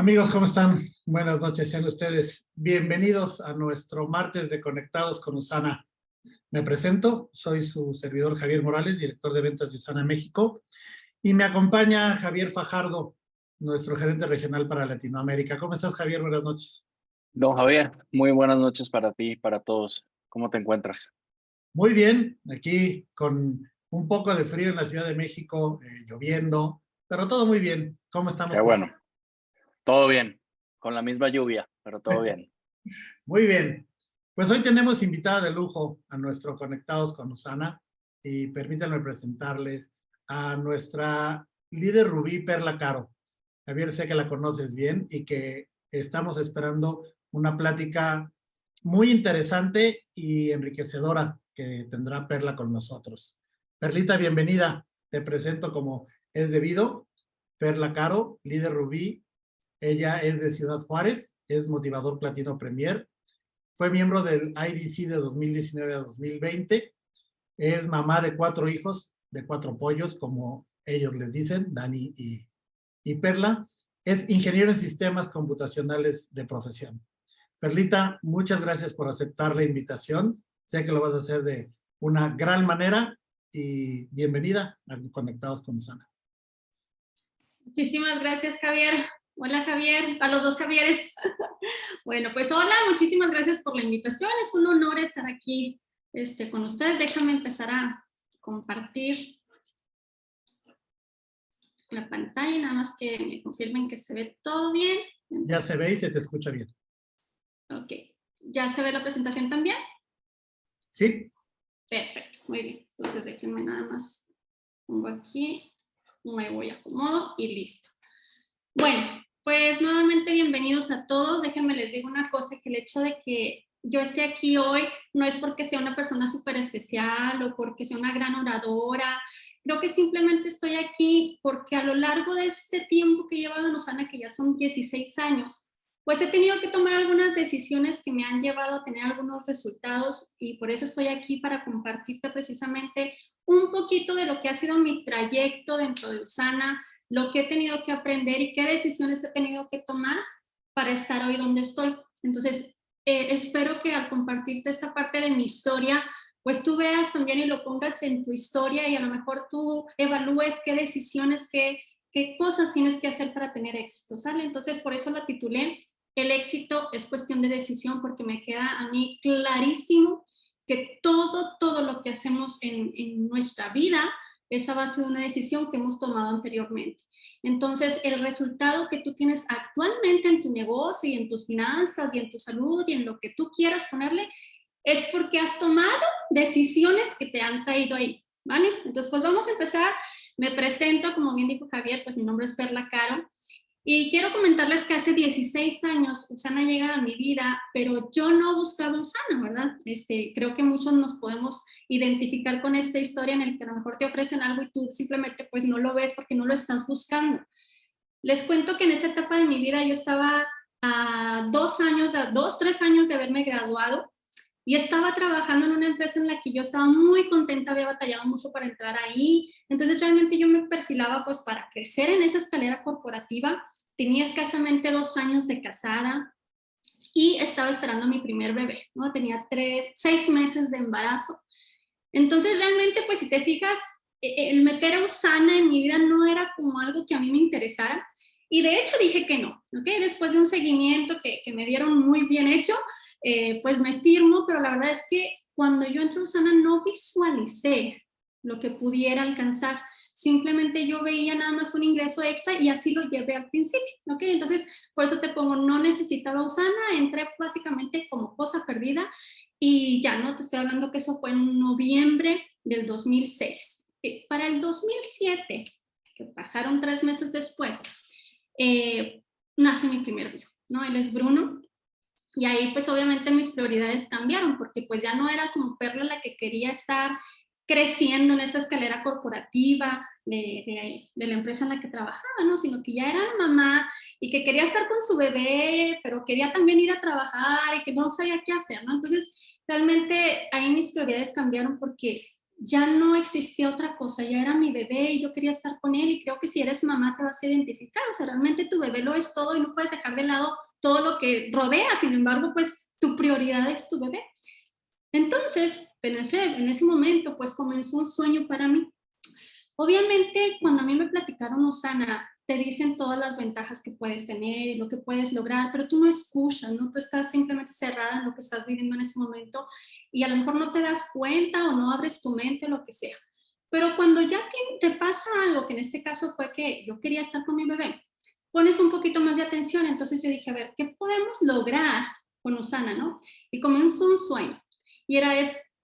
Amigos, ¿cómo están? Buenas noches, sean ustedes bienvenidos a nuestro martes de Conectados con Usana. Me presento, soy su servidor Javier Morales, director de ventas de Usana México, y me acompaña Javier Fajardo, nuestro gerente regional para Latinoamérica. ¿Cómo estás, Javier? Buenas noches. Don Javier, muy buenas noches para ti y para todos. ¿Cómo te encuentras? Muy bien, aquí con un poco de frío en la Ciudad de México, lloviendo, pero todo muy bien. ¿Cómo estamos Qué por bueno, todo bien, con la misma lluvia, pero todo bien. Muy bien. Pues hoy tenemos invitada de lujo a nuestro Conectados con Usana y permítanme presentarles a nuestra líder Rubí Perla Caro. Javier, sé que la conoces bien y que estamos esperando una plática muy interesante y enriquecedora que tendrá Perla con nosotros. Perlita, bienvenida. Te presento como es debido. Perla Caro, líder Rubí. Ella es de Ciudad Juárez, es motivador platino premier, fue miembro del IDC de 2019 a 2020, es mamá de 4 hijos, de 4 pollos, como ellos les dicen, Dani y Perla, es ingeniero en sistemas computacionales de profesión. Perlita, muchas gracias por aceptar la invitación, sé que lo vas a hacer de una gran manera y bienvenida a Conectados con Usana. Muchísimas gracias, Javier. Hola, Javier, a los dos Javieres. Bueno, pues hola, muchísimas gracias por la invitación. Es un honor estar aquí con ustedes. Déjame empezar a compartir la pantalla, nada más que me confirmen que se ve todo bien. Ya se ve y te escucha bien. Ok, ¿ya se ve la presentación también? Sí. Perfecto, muy bien. Entonces déjenme nada más, pongo aquí, me voy a acomodo y listo. Bueno, pues nuevamente bienvenidos a todos. Déjenme les digo una cosa, que el hecho de que yo esté aquí hoy no es porque sea una persona súper especial o porque sea una gran oradora. Creo que simplemente estoy aquí porque a lo largo de este tiempo que he llevado en Usana, que ya son 16 años, pues he tenido que tomar algunas decisiones que me han llevado a tener algunos resultados y por eso estoy aquí para compartirte precisamente un poquito de lo que ha sido mi trayecto dentro de Usana, lo que he tenido que aprender y qué decisiones he tenido que tomar para estar hoy donde estoy. Entonces, espero que al compartirte esta parte de mi historia, pues tú veas también y lo pongas en tu historia y a lo mejor tú evalúes qué decisiones, qué cosas tienes que hacer para tener éxito, ¿sale? Entonces, por eso la titulé El éxito es cuestión de decisión, porque me queda a mí clarísimo que todo lo que hacemos en nuestra vida es a base de una decisión que hemos tomado anteriormente. Entonces, el resultado que tú tienes actualmente en tu negocio y en tus finanzas y en tu salud y en lo que tú quieras ponerle, es porque has tomado decisiones que te han traído ahí, ¿vale? Entonces, pues vamos a empezar. Me presento, como bien dijo Javier, pues mi nombre es Perla Caro. Y quiero comentarles que hace 16 años Usana llega a mi vida, pero yo no buscaba Usana, ¿verdad? Creo que muchos nos podemos identificar con esta historia en la que a lo mejor te ofrecen algo y tú simplemente pues no lo ves porque no lo estás buscando. Les cuento que en esa etapa de mi vida yo estaba a 3 años de haberme graduado y estaba trabajando en una empresa en la que yo estaba muy contenta, había batallado mucho para entrar ahí, entonces realmente yo me perfilaba pues para crecer en esa escalera corporativa. Tenía escasamente 2 años de casada y estaba esperando a mi primer bebé, ¿no? Tenía 6 meses de embarazo. Entonces realmente pues si te fijas, el meter a Usana en mi vida no era como algo que a mí me interesara y de hecho dije que no, ¿ok? Después de un seguimiento que me dieron muy bien hecho, pues me firmo, pero la verdad es que cuando yo entré a Usana no visualicé lo que pudiera alcanzar. Simplemente yo veía nada más un ingreso extra y así lo llevé al principio, ¿ok? Entonces, por eso te pongo, no necesitaba Usana, entré básicamente como cosa perdida y ya, ¿no? Te estoy hablando que eso fue en noviembre del 2006. Para el 2007, que pasaron 3 meses después, nace mi primer hijo, ¿no? Él es Bruno. Y ahí pues obviamente mis prioridades cambiaron porque pues ya no era como Perla la que quería estar creciendo en esa escalera corporativa de la empresa en la que trabajaba, ¿no? Sino que ya era mamá y que quería estar con su bebé, pero quería también ir a trabajar y que no sabía qué hacer, ¿no? Entonces realmente ahí mis prioridades cambiaron porque ya no existía otra cosa, ya era mi bebé y yo quería estar con él, y creo que si eres mamá te vas a identificar, o sea, realmente tu bebé lo es todo y no puedes dejar de lado todo lo que rodea, sin embargo, pues tu prioridad es tu bebé. Entonces, en ese momento, pues comenzó un sueño para mí. Obviamente, cuando a mí me platicaron Usana, te dicen todas las ventajas que puedes tener, lo que puedes lograr, pero tú no escuchas, ¿no? Tú estás simplemente cerrada en lo que estás viviendo en ese momento y a lo mejor no te das cuenta o no abres tu mente o lo que sea. Pero cuando ya te pasa algo, que en este caso fue que yo quería estar con mi bebé, pones un poquito más de atención. Entonces yo dije, a ver, ¿qué podemos lograr con Usana, no? Y comenzó un sueño. Y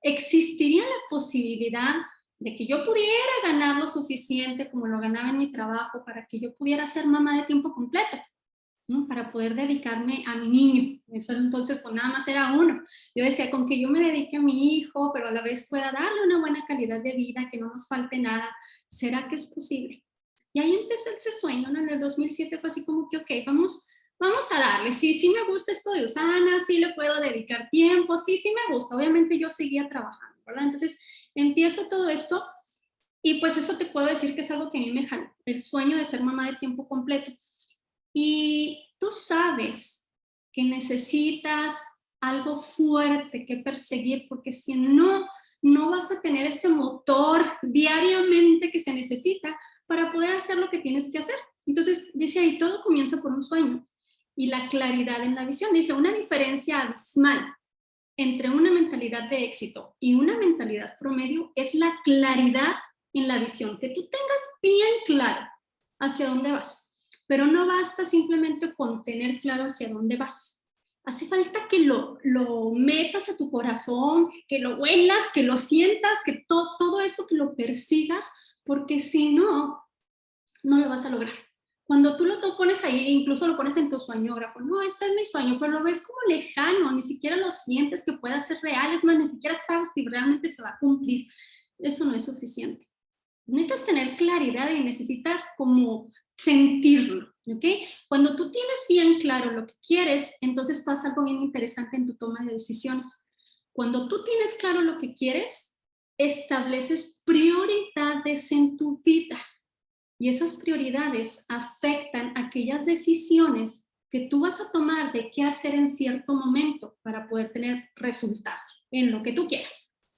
existiría la posibilidad de que yo pudiera ganar lo suficiente como lo ganaba en mi trabajo para que yo pudiera ser mamá de tiempo completo, ¿no? Para poder dedicarme a mi niño. Eso entonces pues nada más era uno. Yo decía, con que yo me dedique a mi hijo, pero a la vez pueda darle una buena calidad de vida, que no nos falte nada, ¿será que es posible? Y ahí empezó ese sueño, ¿no? En el 2007 fue así como que, ok, vamos a darle. Sí me gusta esto de Usana, sí le puedo dedicar tiempo, sí me gusta. Obviamente yo seguía trabajando, ¿verdad? Entonces empiezo todo esto y pues eso te puedo decir que es algo que a mí me jaló, el sueño de ser mamá de tiempo completo. Y tú sabes que necesitas algo fuerte que perseguir, porque si no vas a tener ese motor diariamente que se necesita para poder hacer lo que tienes que hacer. Entonces, dice ahí, todo comienza por un sueño y la claridad en la visión. Dice, una diferencia abismal entre una mentalidad de éxito y una mentalidad promedio es la claridad en la visión, que tú tengas bien claro hacia dónde vas. Pero no basta simplemente con tener claro hacia dónde vas. Hace falta que lo metas a tu corazón, que lo huelas, que lo sientas, que todo eso que lo persigas, porque si no, no lo vas a lograr. Cuando tú lo pones ahí, incluso lo pones en tu sueñógrafo, no, este es mi sueño, pero lo ves como lejano, ni siquiera lo sientes que pueda ser real, es más, ni siquiera sabes si realmente se va a cumplir. Eso no es suficiente. Necesitas tener claridad y necesitas como sentirlo, ¿ok? Cuando tú tienes bien claro lo que quieres, entonces pasa algo bien interesante en tu toma de decisiones. Cuando tú tienes claro lo que quieres, estableces prioridades en tu vida. Y esas prioridades afectan aquellas decisiones que tú vas a tomar de qué hacer en cierto momento para poder tener resultados en lo que tú quieras.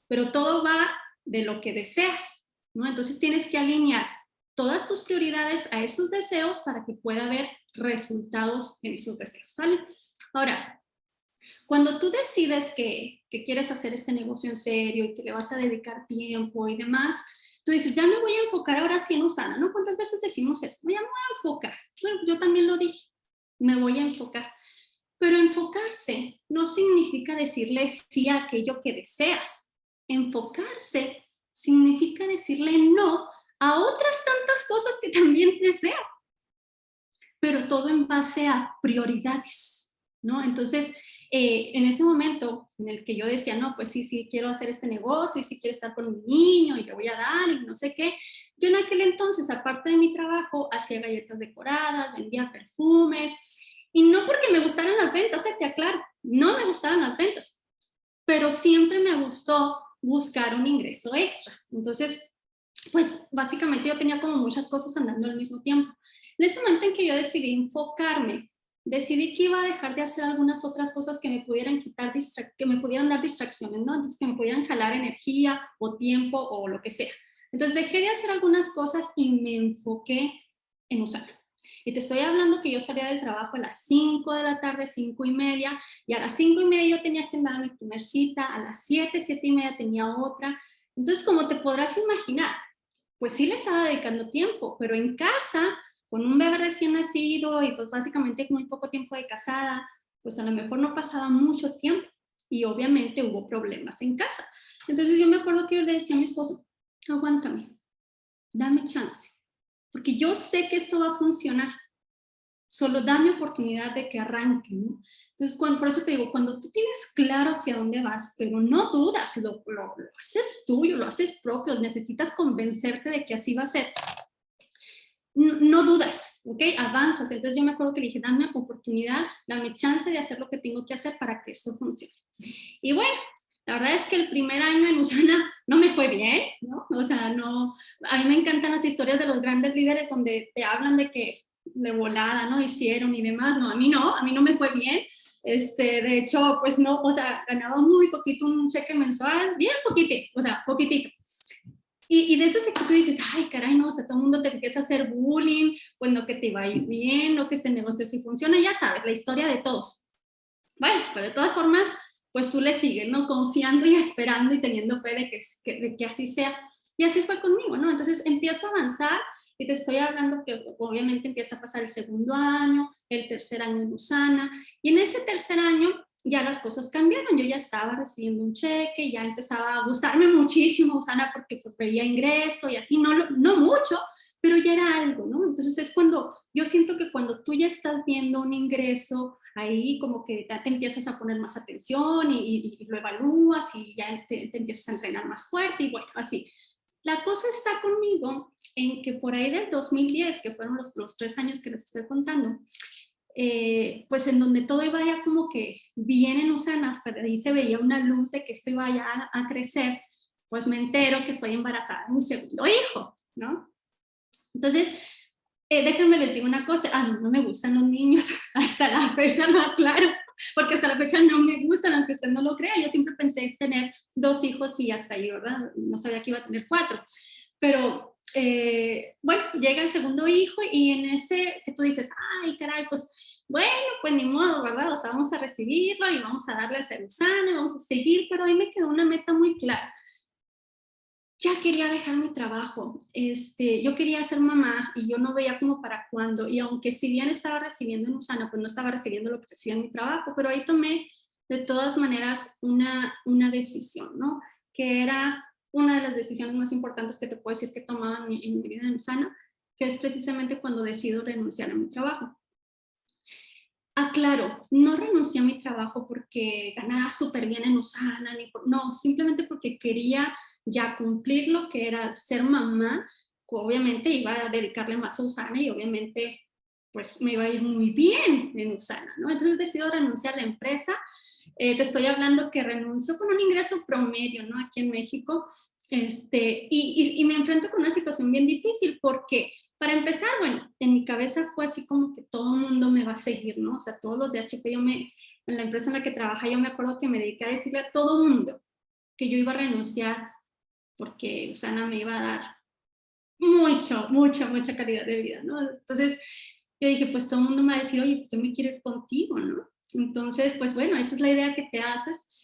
Pero todo va de lo que deseas, ¿no? Entonces tienes que alinear todas tus prioridades a esos deseos para que pueda haber resultados en esos deseos, ¿vale? Ahora, cuando tú decides que quieres hacer este negocio en serio y que le vas a dedicar tiempo y demás, tú dices, ya me voy a enfocar ahora sí en Usana, ¿no? ¿Cuántas veces decimos eso? Ya me voy a enfocar. Bueno, yo también lo dije, me voy a enfocar. Pero enfocarse no significa decirle sí a aquello que deseas. Enfocarse significa decirle no a otras tantas cosas que también deseas. Pero todo en base a prioridades, ¿no? Entonces, en ese momento en el que yo decía, no, pues sí, quiero hacer este negocio y sí quiero estar con mi niño y le voy a dar y no sé qué, yo en aquel entonces, aparte de mi trabajo, hacía galletas decoradas, vendía perfumes, y no porque me gustaran las ventas, te aclaro, no me gustaban las ventas, pero siempre me gustó buscar un ingreso extra. Entonces, pues básicamente yo tenía como muchas cosas andando al mismo tiempo. En ese momento en que yo decidí enfocarme, decidí que iba a dejar de hacer algunas otras cosas que me pudieran que me pudieran dar distracciones, ¿no? Entonces que me pudieran jalar energía o tiempo o lo que sea. Entonces dejé de hacer algunas cosas y me enfoqué en Usana. Y te estoy hablando que yo salía del trabajo a las 5 de la tarde, 5:30, y a las 5:30 yo tenía agendada mi primer cita, a las 7:30 tenía otra. Entonces, como te podrás imaginar, pues sí le estaba dedicando tiempo, pero en casa, con un bebé recién nacido y pues básicamente con muy poco tiempo de casada, pues a lo mejor no pasaba mucho tiempo y obviamente hubo problemas en casa. Entonces yo me acuerdo que yo le decía a mi esposo, aguántame, dame chance, porque yo sé que esto va a funcionar, solo dame oportunidad de que arranque, ¿no? Entonces, por eso te digo, cuando tú tienes claro hacia dónde vas, pero no dudas, lo haces tuyo, lo haces propio, necesitas convencerte de que así va a ser, no dudas, ¿ok? Avanzas. Entonces yo me acuerdo que le dije, dame oportunidad, dame chance de hacer lo que tengo que hacer para que esto funcione. Y bueno, La verdad es que el primer año en USANA no me fue bien, ¿no? O sea, no, a mí me encantan las historias de los grandes líderes donde te hablan de que de volada, ¿no? Hicieron y demás. No, a mí no me fue bien. De hecho, pues no, o sea, ganaba muy poquito un cheque mensual, bien poquitito, o sea, poquitito. Y de esas que tú dices, ay, caray, no, o sea, todo el mundo te empieza a hacer bullying, pues no que te va a ir bien, no que este negocio sí funciona, ya sabes, la historia de todos. Bueno, pero de todas formas, pues tú le sigues, ¿no? Confiando y esperando y teniendo fe de que así sea. Y así fue conmigo, ¿no? Entonces empiezo a avanzar y te estoy hablando que obviamente empieza a pasar el segundo año, el tercer año en USANA, y en ese tercer año ya las cosas cambiaron, yo ya estaba recibiendo un cheque, ya empezaba a gustarme muchísimo USANA porque pues veía ingreso y así, no mucho, pero ya era algo, ¿no? Entonces es cuando, yo siento que cuando tú ya estás viendo un ingreso, ahí como que ya te empiezas a poner más atención y lo evalúas y ya te empiezas a entrenar más fuerte y bueno, así. La cosa está conmigo en que por ahí del 2010, que fueron los 3 años que les estoy contando, pues en donde todo iba ya como que bien en USANA, pero ahí se veía una luz de que esto iba ya a crecer, pues me entero que estoy embarazada de mi segundo hijo, ¿no? Entonces, déjenme les digo una cosa, a mí no me gustan los niños, hasta la fecha no aclaro, porque hasta la fecha no me gustan, aunque usted no lo crea, yo siempre pensé en tener 2 hijos y hasta ahí, ¿verdad? No sabía que iba a tener 4, pero bueno, llega el segundo hijo y en ese que tú dices, ay, caray, pues bueno, pues ni modo, ¿verdad? O sea, vamos a recibirlo y vamos a darle a ser USANA y vamos a seguir, pero ahí me quedó una meta muy clara. Ya quería dejar mi trabajo, yo quería ser mamá y yo no veía como para cuándo, y aunque si bien estaba recibiendo en USANA, pues no estaba recibiendo lo que recibía en mi trabajo, pero ahí tomé de todas maneras una decisión, ¿no? Que era una de las decisiones más importantes que te puedo decir que tomaba en mi vida en USANA, que es precisamente cuando decido renunciar a mi trabajo. Claro, no renuncié a mi trabajo porque ganara súper bien en USANA, no, simplemente porque quería ya cumplir lo que era ser mamá, obviamente iba a dedicarle más a USANA y obviamente pues me iba a ir muy bien en USANA, ¿no? Entonces decido renunciar a la empresa, te estoy hablando que renuncio con un ingreso promedio, ¿no? Aquí en México, y me enfrento con una situación bien difícil porque para empezar, bueno, en mi cabeza fue así como que todo el mundo me va a seguir, ¿no? O sea, todos los de HP, en la empresa en la que trabajaba, yo me acuerdo que me dediqué a decirle a todo el mundo que yo iba a renunciar porque USANA me iba a dar mucha calidad de vida, ¿no? Entonces, yo dije, pues todo el mundo me va a decir, oye, pues yo me quiero ir contigo, ¿no? Entonces, pues bueno, esa es la idea que te haces.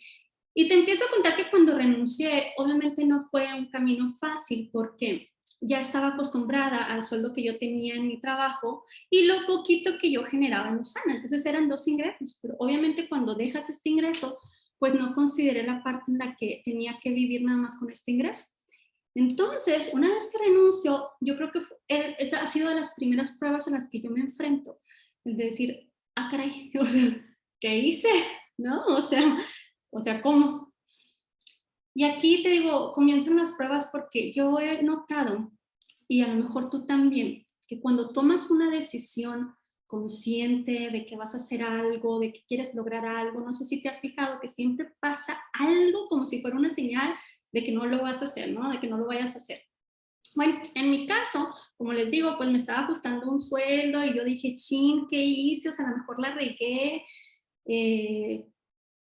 Y te empiezo a contar que cuando renuncié, obviamente no fue un camino fácil porque ya estaba acostumbrada al sueldo que yo tenía en mi trabajo y lo poquito que yo generaba en USANA. Entonces eran 2 ingresos, pero obviamente cuando dejas este ingreso, pues no consideré la parte en la que tenía que vivir nada más con este ingreso. Entonces, una vez que renuncio, yo creo que esa ha sido de las primeras pruebas a las que yo me enfrento, el de decir, caray, ¿qué hice? ¿No? O sea, ¿cómo? Y aquí te digo, comienzan las pruebas porque yo he notado, y a lo mejor tú también, que cuando tomas una decisión consciente de que vas a hacer algo, de que quieres lograr algo, no sé si te has fijado que siempre pasa algo como si fuera una señal de que no lo vas a hacer, ¿no? De que no lo vayas a hacer. Bueno, en mi caso, como les digo, pues me estaba ajustando un sueldo y yo dije, chin, ¿qué hice? O sea, a lo mejor la regué.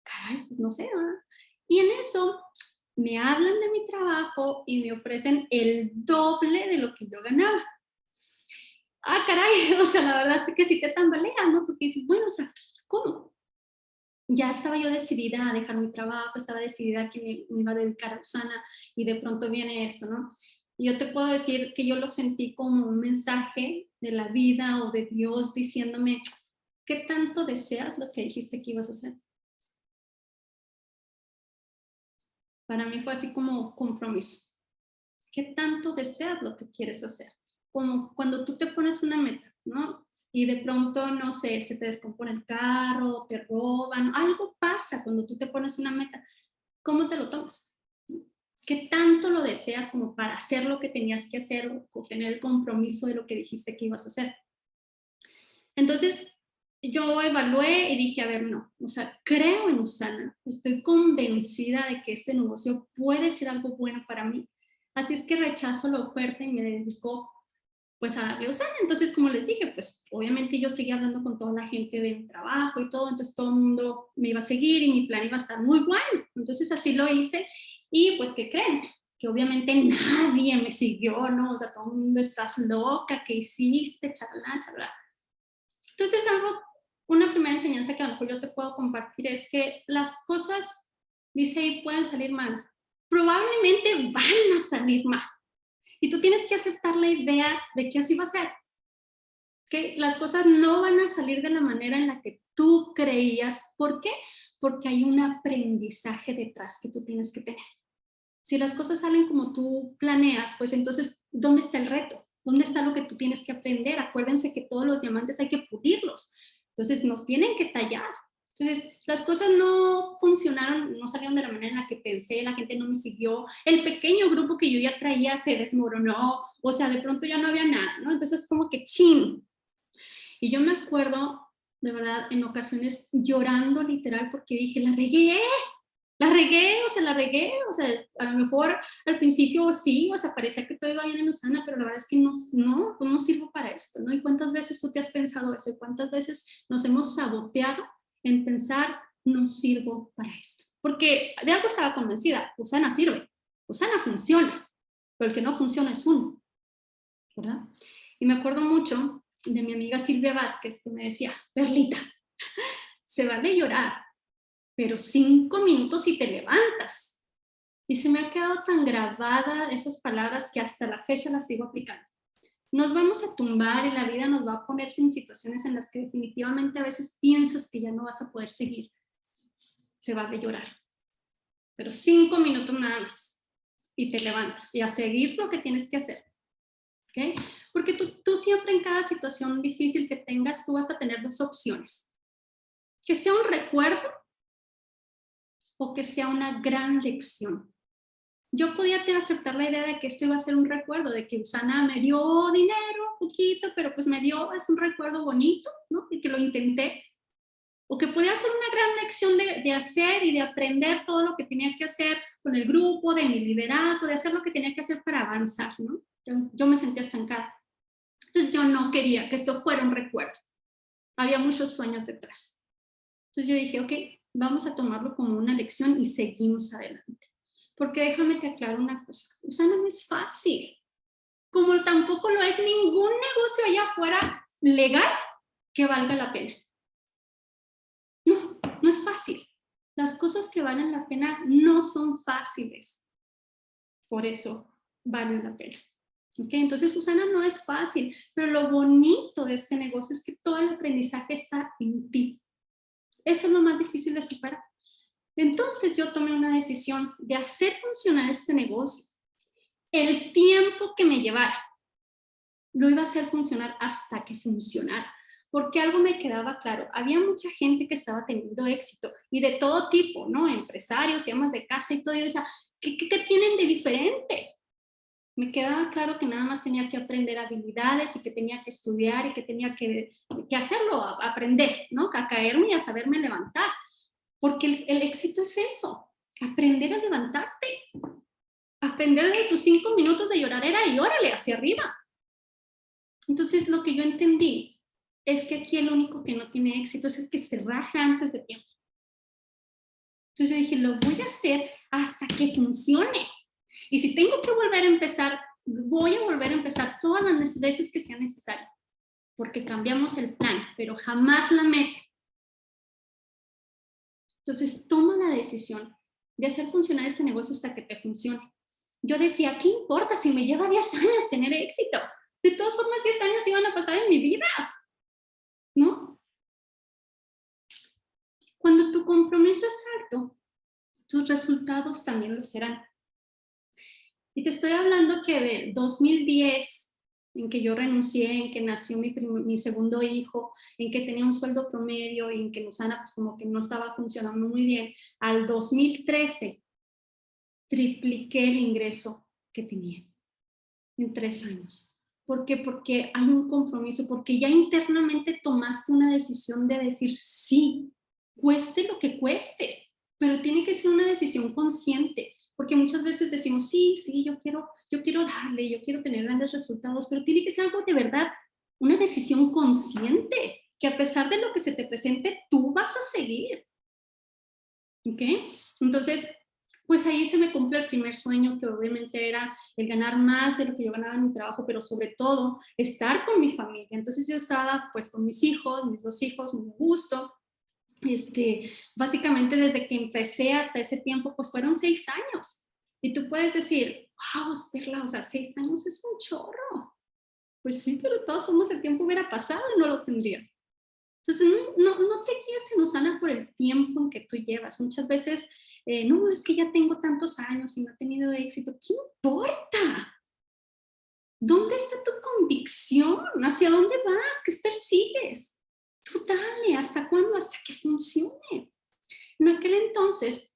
Caray, pues no sé, ¿verdad? Y en eso me hablan de mi trabajo y me ofrecen el doble de lo que yo ganaba. Caray, o sea, la verdad es que sí te tambaleas, ¿no? Porque dices, bueno, o sea, ¿cómo? Ya estaba yo decidida a dejar mi trabajo, estaba decidida a que me iba a dedicar a USANA y de pronto viene esto, ¿no? Y yo te puedo decir que yo lo sentí como un mensaje de la vida o de Dios diciéndome, ¿qué tanto deseas lo que dijiste que ibas a hacer? Para mí fue así como compromiso. ¿Qué tanto deseas lo que quieres hacer? Como cuando tú te pones una meta, ¿no? Y de pronto, no sé, se te descompone el carro, te roban, algo pasa cuando tú te pones una meta. ¿Cómo te lo tomas? ¿Qué tanto lo deseas como para hacer lo que tenías que hacer o tener el compromiso de lo que dijiste que ibas a hacer? Entonces, yo evalué y dije, a ver, no, o sea, creo en Usana, estoy convencida de que este negocio puede ser algo bueno para mí. Así es que rechazo la oferta y me dedico pues a darle Usana. Entonces, como les dije, pues obviamente yo seguía hablando con toda la gente de mi trabajo y todo, entonces todo el mundo me iba a seguir y mi plan iba a estar muy bueno. Entonces así lo hice y pues, ¿qué creen? Que obviamente nadie me siguió, ¿no? O sea, todo el mundo, estás loca, ¿qué hiciste? Charla, charla. Entonces, una primera enseñanza que a lo mejor yo te puedo compartir es que las cosas, dice ahí, pueden salir mal. Probablemente van a salir mal. Y tú tienes que aceptar la idea de que así va a ser. Que las cosas no van a salir de la manera en la que tú creías. ¿Por qué? Porque hay un aprendizaje detrás que tú tienes que tener. Si las cosas salen como tú planeas, pues entonces, ¿dónde está el reto? ¿Dónde está lo que tú tienes que aprender? Acuérdense que todos los diamantes hay que pulirlos. Entonces, nos tienen que tallar. Entonces, las cosas no funcionaron, no salieron de la manera en la que pensé, la gente no me siguió, el pequeño grupo que yo ya traía se desmoronó, o sea, de pronto ya no había nada, ¿no? Entonces, como que chin. Y yo me acuerdo, de verdad, en ocasiones llorando literal porque dije, la regué, o sea, a lo mejor al principio sí, o sea, parecía que todo iba bien en Usana, pero la verdad es que pues no sirvo para esto, ¿no? ¿Y cuántas veces tú te has pensado eso? ¿Y cuántas veces nos hemos saboteado en pensar, no sirvo para esto? Porque de algo estaba convencida, Usana sirve, Usana funciona, pero el que no funciona es uno, ¿verdad? Y me acuerdo mucho de mi amiga Silvia Vázquez, que me decía, Perlita, se vale llorar, pero 5 minutos y te levantas. Y se me ha quedado tan grabada esas palabras que hasta la fecha las sigo aplicando. Nos vamos a tumbar y la vida nos va a poner en situaciones en las que definitivamente a veces piensas que ya no vas a poder seguir. Se vale llorar. Pero 5 minutos nada más. Y te levantas y a seguir lo que tienes que hacer. ¿Okay? Porque tú siempre en cada situación difícil que tengas, tú vas a tener 2 opciones. Que sea un recuerdo o que sea una gran lección. Yo podía aceptar la idea de que esto iba a ser un recuerdo, de que Usana me dio dinero, poquito, pero pues me dio, es un recuerdo bonito, ¿no? Y que lo intenté. O que podía ser una gran lección de hacer y de aprender todo lo que tenía que hacer con el grupo, de mi liderazgo, de hacer lo que tenía que hacer para avanzar, ¿no? Yo me sentía estancada. Entonces yo no quería que esto fuera un recuerdo. Había muchos sueños detrás. Entonces yo dije, ok, vamos a tomarlo como una lección y seguimos adelante. Porque déjame te aclaro una cosa, Usana no es fácil, como tampoco lo es ningún negocio allá afuera legal que valga la pena. No, no es fácil. Las cosas que valen la pena no son fáciles. Por eso valen la pena. ¿Okay? Entonces, Usana no es fácil, pero lo bonito de este negocio es que todo el aprendizaje está en ti. Eso es lo más difícil de superar. Entonces yo tomé una decisión de hacer funcionar este negocio. El tiempo que me llevara, lo iba a hacer funcionar hasta que funcionara. Porque algo me quedaba claro, había mucha gente que estaba teniendo éxito y de todo tipo, ¿no? Empresarios y amas de casa y todo. Y yo decía, ¿qué tienen de diferente? Me quedaba claro que nada más tenía que aprender habilidades y que tenía que estudiar y que tenía que hacerlo, aprender, ¿no? A caerme y a saberme levantar. Porque el éxito es eso, aprender a levantarte, aprender de tus 5 minutos de lloradera y órale hacia arriba. Entonces lo que yo entendí es que aquí el único que no tiene éxito es el que se raja antes de tiempo. Entonces yo dije, lo voy a hacer hasta que funcione. Y si tengo que volver a empezar, voy a volver a empezar todas las veces que sea necesario. Porque cambiamos el plan, pero jamás la meta. Entonces, toma la decisión de hacer funcionar este negocio hasta que te funcione. Yo decía, ¿qué importa si me lleva 10 años tener éxito? De todas formas, 10 años iban a pasar en mi vida, ¿no? Cuando tu compromiso es alto, tus resultados también lo serán. Y te estoy hablando que de 2010, en que yo renuncié, en que nació mi segundo hijo, en que tenía un sueldo promedio y en que Usana pues como que no estaba funcionando muy bien, al 2013 tripliqué el ingreso que tenía en 3 años. ¿Por qué? Porque hay un compromiso, porque ya internamente tomaste una decisión de decir sí, cueste lo que cueste, pero tiene que ser una decisión consciente, porque muchas veces decimos, sí, yo quiero darle, yo quiero tener grandes resultados, pero tiene que ser algo de verdad, una decisión consciente, que a pesar de lo que se te presente, tú vas a seguir. ¿Ok? Entonces, pues ahí se me cumple el primer sueño, que obviamente era el ganar más de lo que yo ganaba en mi trabajo, pero sobre todo estar con mi familia. Entonces yo estaba pues con mis dos hijos, muy gusto. Básicamente desde que empecé hasta ese tiempo, pues fueron 6 años. Y tú puedes decir, wow, Perla, o sea, 6 años es un chorro. Pues sí, pero de todas formas el tiempo hubiera pasado y no lo tendría. Entonces, no te guíes en Usana por el tiempo en que tú llevas. Muchas veces, no, es que ya tengo tantos años y no he tenido éxito. ¿Qué importa? ¿Dónde está tu convicción? ¿Hacia dónde vas? ¿Qué persigues? Tú dale, ¿hasta cuándo? Hasta que funcione. En aquel entonces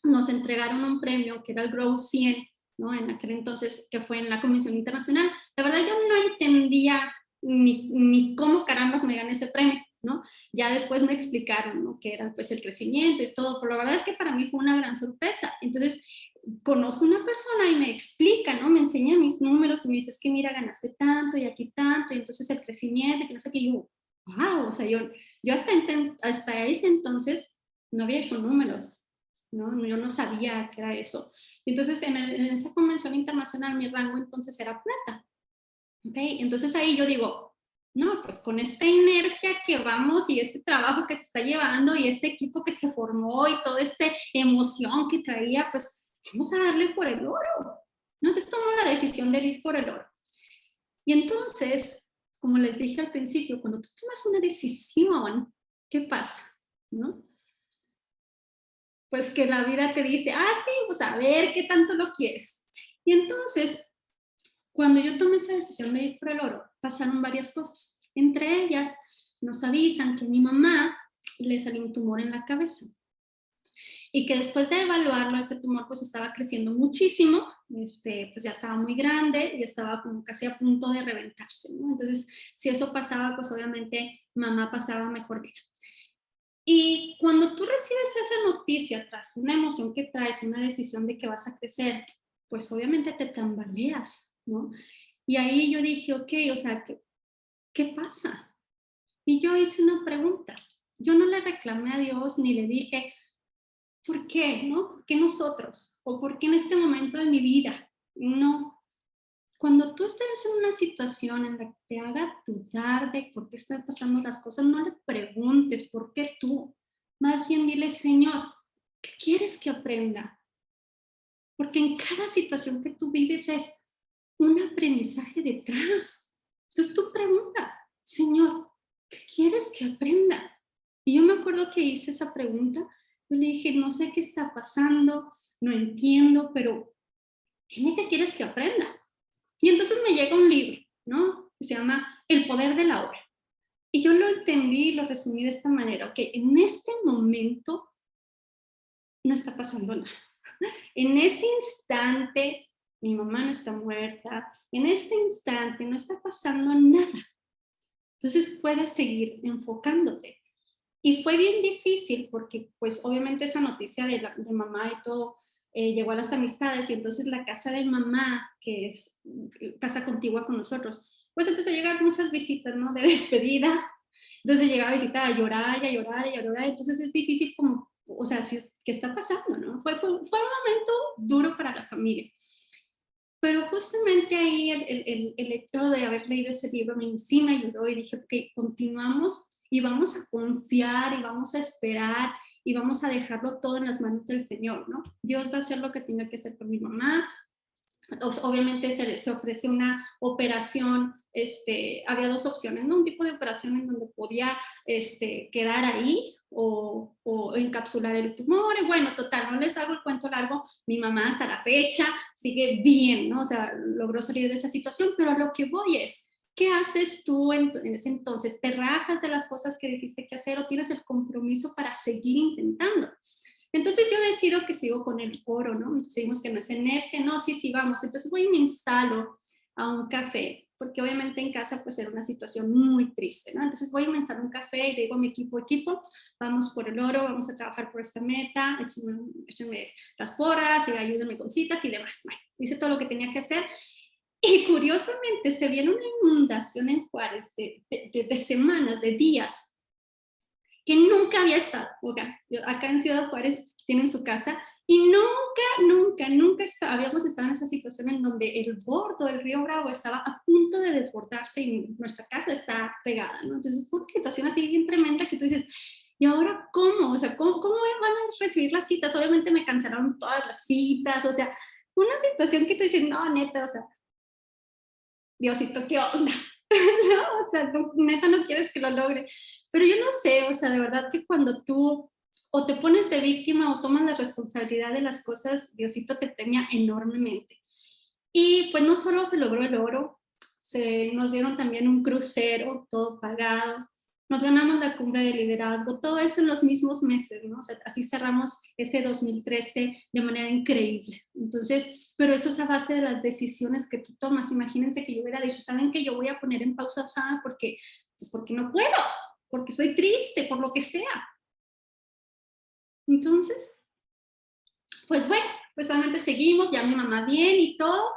nos entregaron un premio que era el Grow 100, ¿no? En aquel entonces, que fue en la Convención Internacional. La verdad, yo no entendía ni cómo carambas me gané ese premio, ¿no? Ya después me explicaron, ¿no? Que era pues el crecimiento y todo, pero la verdad es que para mí fue una gran sorpresa. Entonces, conozco una persona y me explica, ¿no? Me enseña mis números y me dice, es que mira, ganaste tanto y aquí tanto, y entonces el crecimiento, y que no sé qué, y yo, wow, o sea, yo hasta ese entonces no había hecho números, ¿no? Yo no sabía qué era eso. Y entonces en esa convención internacional mi rango entonces era plata. ¿Okay? Entonces ahí yo digo, no, pues con esta inercia que vamos y este trabajo que se está llevando y este equipo que se formó y toda esta emoción que traía, pues vamos a darle por el oro. ¿No? Entonces tomo la decisión de ir por el oro. Y entonces, como les dije al principio, cuando tú tomas una decisión, ¿qué pasa? ¿No? Pues que la vida te dice, sí, pues a ver qué tanto lo quieres. Y entonces, cuando yo tomé esa decisión de ir por el oro, pasaron varias cosas. Entre ellas, nos avisan que a mi mamá le salió un tumor en la cabeza y que después de evaluarlo, ese tumor pues estaba creciendo muchísimo, pues ya estaba muy grande y estaba como casi a punto de reventarse, ¿no? Entonces, si eso pasaba, pues obviamente mamá pasaba mejor vida. Y cuando tú recibes esa noticia tras una emoción que traes, una decisión de que vas a crecer, pues obviamente te tambaleas, ¿no? Y ahí yo dije, ok, o sea, ¿qué pasa? Y yo hice una pregunta. Yo no le reclamé a Dios ni le dije, ¿por qué? ¿No? ¿Por qué nosotros? ¿O por qué en este momento de mi vida? No. Cuando tú estés en una situación en la que te haga dudar de por qué están pasando las cosas, no le preguntes por qué tú. Más bien dile, Señor, ¿qué quieres que aprenda? Porque en cada situación que tú vives es un aprendizaje detrás. Entonces tú pregunta, Señor, ¿qué quieres que aprenda? Y yo me acuerdo que hice esa pregunta. Yo le dije, no sé qué está pasando, no entiendo, pero dime qué quieres que aprenda. Y entonces me llega un libro, ¿no? Que se llama El poder de la hora. Y yo lo entendí y lo resumí de esta manera. Ok, en este momento no está pasando nada. En ese instante, mi mamá no está muerta. En este instante no está pasando nada. Entonces puedes seguir enfocándote. Y fue bien difícil porque, pues, obviamente esa noticia de mamá y todo llegó a las amistades y entonces la casa de mamá, que es casa contigua con nosotros, pues empezó a llegar muchas visitas, ¿no? De despedida. Entonces llegaba a visitar a llorar y a llorar y a llorar. Entonces es difícil como, o sea, ¿qué está pasando, no? Fue un momento duro para la familia. Pero justamente ahí el hecho de haber leído ese libro sí me ayudó y dije, ok, continuamos y vamos a confiar y vamos a esperar y vamos a dejarlo todo en las manos del Señor, ¿no? Dios va a hacer lo que tenga que hacer por mi mamá. Obviamente se ofrece una operación, había 2 opciones, ¿no? Un tipo de operación en donde podía quedar ahí o encapsular el tumor. Y bueno, total, no les hago el cuento largo, mi mamá hasta la fecha sigue bien, ¿no? O sea, logró salir de esa situación, pero a lo que voy es, ¿qué haces tú en ese entonces? ¿Te rajas de las cosas que dijiste que hacer o tienes el compromiso para seguir intentando? Entonces yo decido que sigo con el oro, ¿no? Seguimos que no es inercia, no, sí, vamos. Entonces voy y me instalo a un café porque obviamente en casa pues era una situación muy triste, ¿no? Entonces voy a comenzar un café y le digo a mi equipo, vamos por el oro, vamos a trabajar por esta meta, échenme las porras y ayúdenme con citas y demás. Bueno, hice todo lo que tenía que hacer. Y curiosamente se viene una inundación en Juárez de semanas, de días, que nunca había estado. Acá en Ciudad Juárez tienen su casa y nunca habíamos estado en esa situación en donde el bordo del río Bravo estaba a punto de desbordarse y nuestra casa está pegada, ¿no? Entonces fue una situación así bien tremenda que tú dices, ¿y ahora cómo? O sea, ¿cómo van a recibir las citas? Obviamente me cancelaron todas las citas, o sea, una situación que tú dices, no, neta, o sea, Diosito, ¿qué onda? No, o sea, neta no quieres que lo logre. Pero yo no sé, o sea, de verdad que cuando tú o te pones de víctima o tomas la responsabilidad de las cosas, Diosito te premia enormemente. Y pues no solo se logró el oro, nos dieron también un crucero, todo pagado, nos ganamos la cumbre de liderazgo, todo eso en los mismos meses, ¿no? O sea, así cerramos ese 2013 de manera increíble. Entonces, pero eso es a base de las decisiones que tú tomas. Imagínense que yo hubiera dicho, ¿saben qué? Yo voy a poner en pausa Osana porque no puedo, porque soy triste, por lo que sea. Entonces, pues bueno, pues solamente seguimos, ya mi mamá bien y todo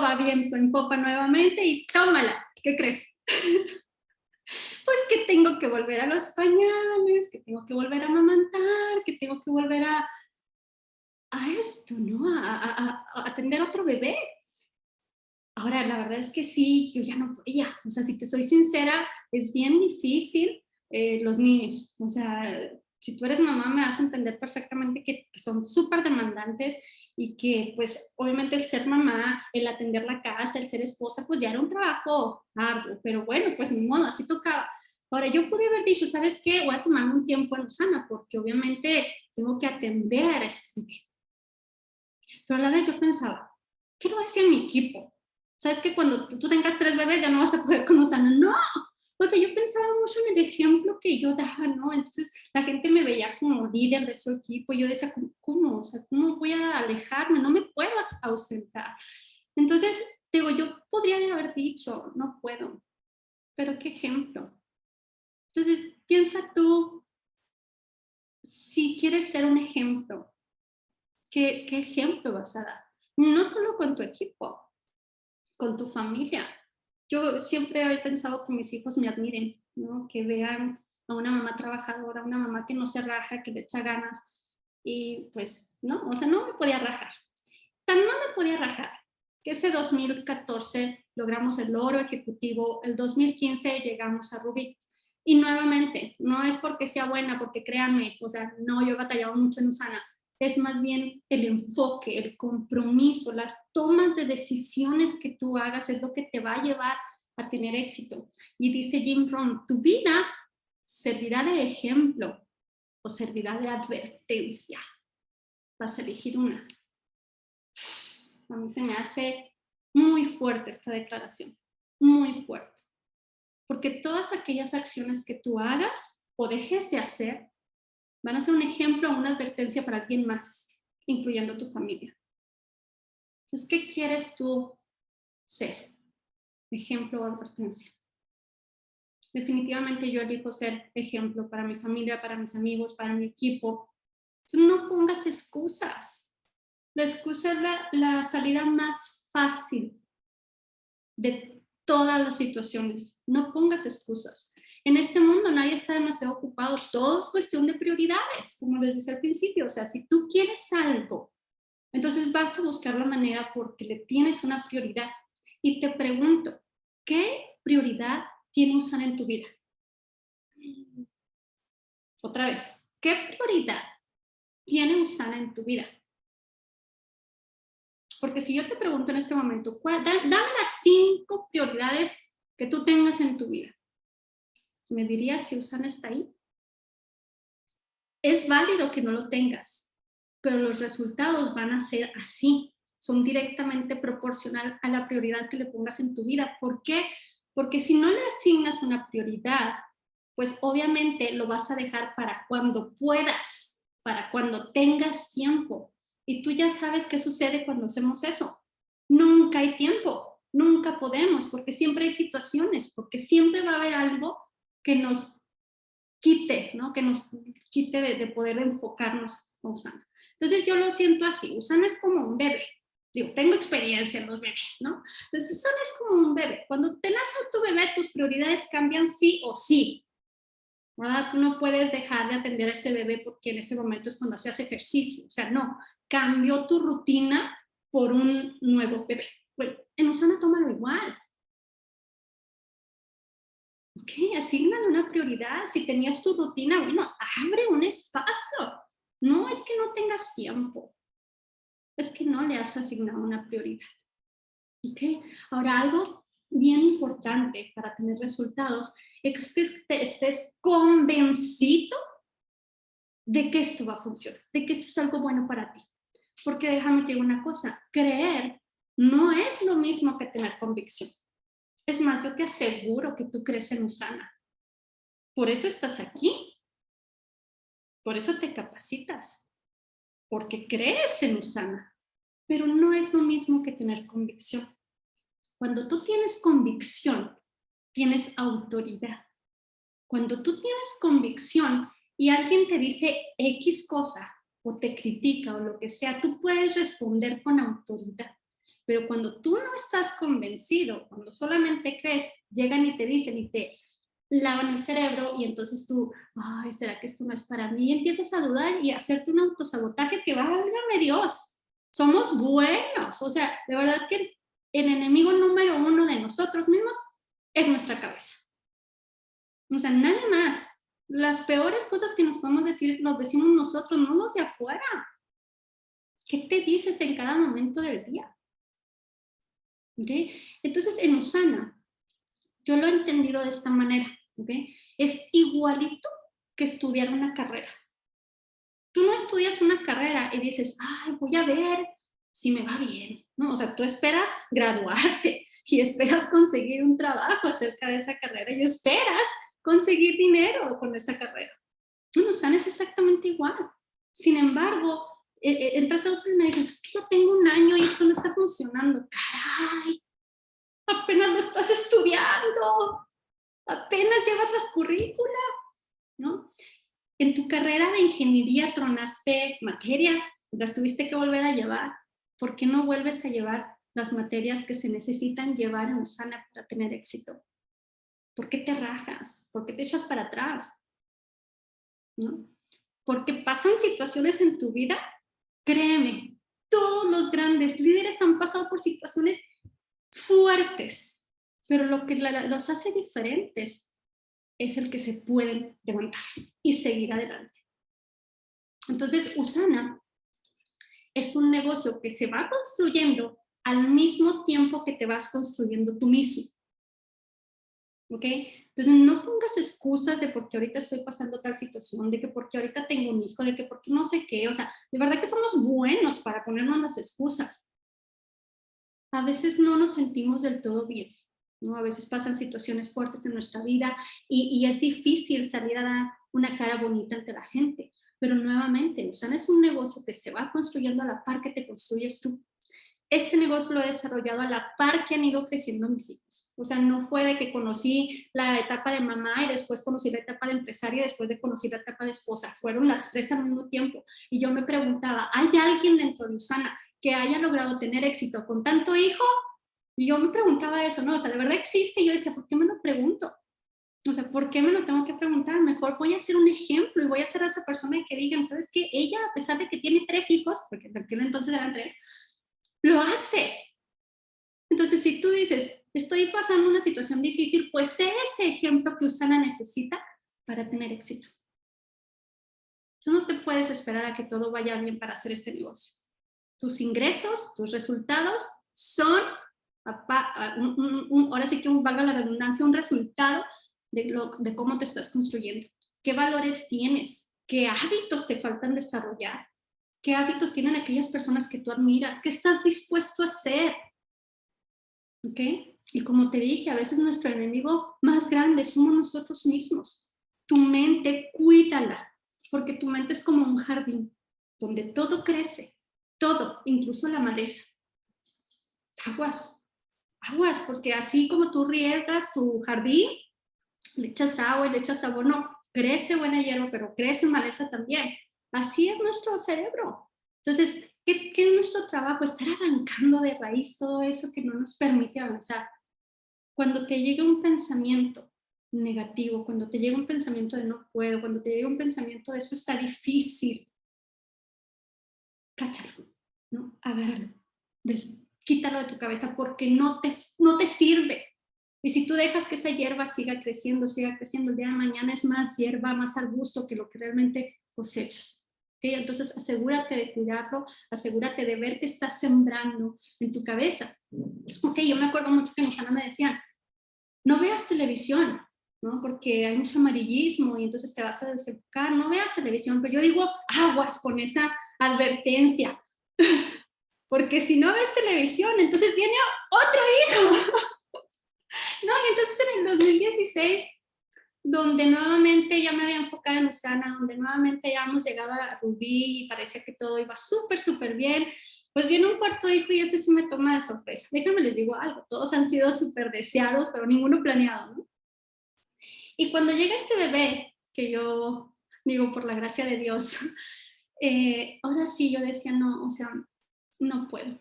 va bien en popa nuevamente y tómala, ¿qué crees? Pues que tengo que volver a los pañales, que tengo que volver a amamantar, que tengo que volver a esto, ¿no? A atender a otro bebé. Ahora, la verdad es que sí, yo ya no podía. O sea, si te soy sincera, es bien difícil los niños. O sea, si tú eres mamá, me vas a entender perfectamente que son súper demandantes y que, pues, obviamente el ser mamá, el atender la casa, el ser esposa, pues ya era un trabajo arduo. Pero bueno, pues ni modo, así tocaba. Ahora, yo pude haber dicho, ¿sabes qué? Voy a tomarme un tiempo en Usana porque obviamente tengo que atender a este bebé. Pero a la vez yo pensaba, ¿qué lo decía mi equipo? ¿Sabes que cuando tú tengas 3 bebés ya no vas a poder con Usana? No, o sea, yo pensaba mucho en el ejemplo que yo daba, ¿no? Entonces la gente me veía como líder de su equipo y yo decía, ¿cómo? O sea, ¿cómo voy a alejarme? No me puedo ausentar. Entonces, digo, yo podría haber dicho, no puedo, pero ¿qué ejemplo? Entonces, piensa tú, si quieres ser un ejemplo, ¿qué ejemplo vas a dar? No solo con tu equipo, con tu familia. Yo siempre he pensado que mis hijos me admiren, ¿no? Que vean a una mamá trabajadora, una mamá que no se raja, que le echa ganas. Y pues, no, o sea, no me podía rajar. Tan no me podía rajar que ese 2014 logramos el oro ejecutivo, el 2015 llegamos a Rubí. Y nuevamente, no es porque sea buena, porque créanme, o sea, no, yo he batallado mucho en Usana, es más bien el enfoque, el compromiso, las tomas de decisiones que tú hagas es lo que te va a llevar a tener éxito. Y dice Jim Rohn, tu vida servirá de ejemplo o servirá de advertencia. Vas a elegir una. A mí se me hace muy fuerte esta declaración, muy fuerte. Porque todas aquellas acciones que tú hagas o dejes de hacer van a ser un ejemplo o una advertencia para alguien más, incluyendo tu familia. Entonces, ¿qué quieres tú ser? Ejemplo o advertencia. Definitivamente yo elijo ser ejemplo para mi familia, para mis amigos, para mi equipo. Entonces, no pongas excusas. La excusa es la salida más fácil de todas las situaciones. No pongas excusas. En este mundo nadie está demasiado ocupado, todo es cuestión de prioridades, como les decía al principio. O sea, si tú quieres algo, entonces vas a buscar la manera porque le tienes una prioridad. Y te pregunto, ¿qué prioridad tiene Usana en tu vida? Otra vez, ¿qué prioridad tiene Usana en tu vida? Porque si yo te pregunto en este momento, dame las 5 prioridades que tú tengas en tu vida. ¿Me dirías si Usana está ahí? Es válido que no lo tengas, pero los resultados van a ser así. Son directamente proporcional a la prioridad que le pongas en tu vida. ¿Por qué? Porque si no le asignas una prioridad, pues obviamente lo vas a dejar para cuando puedas, para cuando tengas tiempo. Y tú ya sabes qué sucede cuando hacemos eso. Nunca hay tiempo. Nunca podemos, porque siempre hay situaciones, porque siempre va a haber algo que nos quite, ¿no? Que nos quite de poder enfocarnos a Usana. Entonces yo lo siento así, Usana es como un bebé. Digo, tengo experiencia en los bebés, ¿no? Entonces Usana es como un bebé. Cuando te nace tu bebé, tus prioridades cambian sí o sí, ¿verdad? Tú no puedes dejar de atender a ese bebé porque en ese momento es cuando hacías ejercicio. O sea, no, cambió tu rutina por un nuevo bebé. Bueno, en Usana tómalo igual. Ok, asignale una prioridad. Si tenías tu rutina, bueno, abre un espacio. No es que no tengas tiempo, es que no le has asignado una prioridad. Ok, ahora algo bien importante para tener resultados es que estés convencido de que esto va a funcionar, de que esto es algo bueno para ti. Porque déjame te digo una cosa, creer no es lo mismo que tener convicción. Es más, yo te aseguro que tú crees en Usana. Por eso estás aquí. Por eso te capacitas. Porque crees en Usana. Pero no es lo mismo que tener convicción. Cuando tú tienes convicción, tienes autoridad. Cuando tú tienes convicción y alguien te dice X cosa o te critica o lo que sea, tú puedes responder con autoridad. Pero cuando tú no estás convencido, cuando solamente crees, llegan y te dicen y te lavan el cerebro y entonces tú, ay, ¿será que esto no es para mí? Y empiezas a dudar y a hacerte un autosabotaje que va a válgame Dios. Somos buenos. O sea, de verdad que el enemigo número uno de nosotros mismos es nuestra cabeza. O sea, nadie más. Las peores cosas que nos podemos decir, los decimos nosotros, no los de afuera. ¿Qué te dices en cada momento del día? ¿Okay? Entonces, en Usana, yo lo he entendido de esta manera. ¿Okay? Es igualito que estudiar una carrera. Tú no estudias una carrera y dices, ay, voy a ver si me va bien. No, o sea, tú esperas graduarte y esperas conseguir un trabajo acerca de esa carrera y esperas conseguir dinero con esa carrera. En Usana es exactamente igual. Sin embargo, entras a Usana y dices, es que yo tengo un año y esto no está funcionando. ¡Caray! Apenas lo estás estudiando. Apenas llevas las currículas, ¿no? En tu carrera de ingeniería tronaste materias, las tuviste que volver a llevar. ¿Por qué no vuelves a llevar las materias que se necesitan llevar en Usana para tener éxito? ¿Por qué te rajas? ¿Por qué te echas para atrás? ¿No? Porque pasan situaciones en tu vida, créeme, todos los grandes líderes han pasado por situaciones fuertes, pero lo que los hace diferentes es el que se pueden levantar y seguir adelante. Entonces, Usana es un negocio que se va construyendo al mismo tiempo que te vas construyendo tú mismo. ¿Ok? Entonces, no pongas excusas de porque ahorita estoy pasando tal situación, de que porque ahorita tengo un hijo, de que porque no sé qué. O sea, de verdad que somos buenos para ponernos las excusas. A veces no nos sentimos del todo bien, ¿no? A veces pasan situaciones fuertes en nuestra vida y es difícil salir a dar una cara bonita ante la gente. Pero nuevamente, Usana es un negocio que se va construyendo a la par que te construyes tú. Este negocio lo he desarrollado a la par que han ido creciendo mis hijos. O sea, no fue de que conocí la etapa de mamá y después conocí la etapa de empresaria y después de conocí la etapa de esposa. Fueron las tres al mismo tiempo. Y yo me preguntaba, ¿hay alguien dentro de Usana que haya logrado tener éxito con tanto hijo? Y yo me preguntaba eso, ¿no? O sea, ¿de verdad existe? Y yo decía, ¿por qué me lo pregunto? O sea, ¿por qué me lo tengo que preguntar? Mejor voy a hacer un ejemplo y voy a ser a esa persona que digan, ¿sabes qué? Ella, a pesar de que tiene 3 hijos, porque en aquel entonces eran 3, lo hace. Entonces, si tú dices, estoy pasando una situación difícil, pues sé ese ejemplo que Usana necesita para tener éxito. Tú no te puedes esperar a que todo vaya bien para hacer este negocio. Tus ingresos, tus resultados son, ahora sí que valga la redundancia, un resultado de cómo te estás construyendo. ¿Qué valores tienes? ¿Qué hábitos te faltan desarrollar? ¿Qué hábitos tienen aquellas personas que tú admiras? ¿Qué estás dispuesto a hacer? ¿Ok? Y como te dije, a veces nuestro enemigo más grande somos nosotros mismos. Tu mente, cuídala, porque tu mente es como un jardín donde todo crece, todo, incluso la maleza. aguas, porque así como tú riegas tu jardín, le echas agua y le echas abono, crece buena hierba, pero crece maleza también. Así es nuestro cerebro. Entonces, ¿qué es nuestro trabajo? Estar arrancando de raíz todo eso que no nos permite avanzar. Cuando te llega un pensamiento negativo, cuando te llega un pensamiento de no puedo, cuando te llega un pensamiento de esto está difícil, cáchalo, ¿no? Agárralo, quítalo de tu cabeza porque no te sirve. Y si tú dejas que esa hierba siga creciendo, el día de mañana es más hierba, más arbusto que lo que realmente cosechas. ¿Okay? Entonces asegúrate de cuidarlo, asegúrate de ver que estás sembrando en tu cabeza. Okay, yo me acuerdo mucho que en Usana me decían, no veas televisión, ¿no? Porque hay mucho amarillismo y entonces te vas a desenfocar, no veas televisión, pero yo digo aguas con esa advertencia, porque si no ves televisión, entonces viene otro hijo. No, y entonces en el 2016, donde nuevamente ya me había enfocado en Usana, donde nuevamente ya hemos llegado a Rubí y parecía que todo iba súper, súper bien, pues viene un cuarto hijo y este sí me toma de sorpresa. Déjenme les digo algo, todos han sido súper deseados, pero ninguno planeado, ¿no? Y cuando llega este bebé, que yo digo por la gracia de Dios, ahora sí yo decía, no, o sea, no puedo.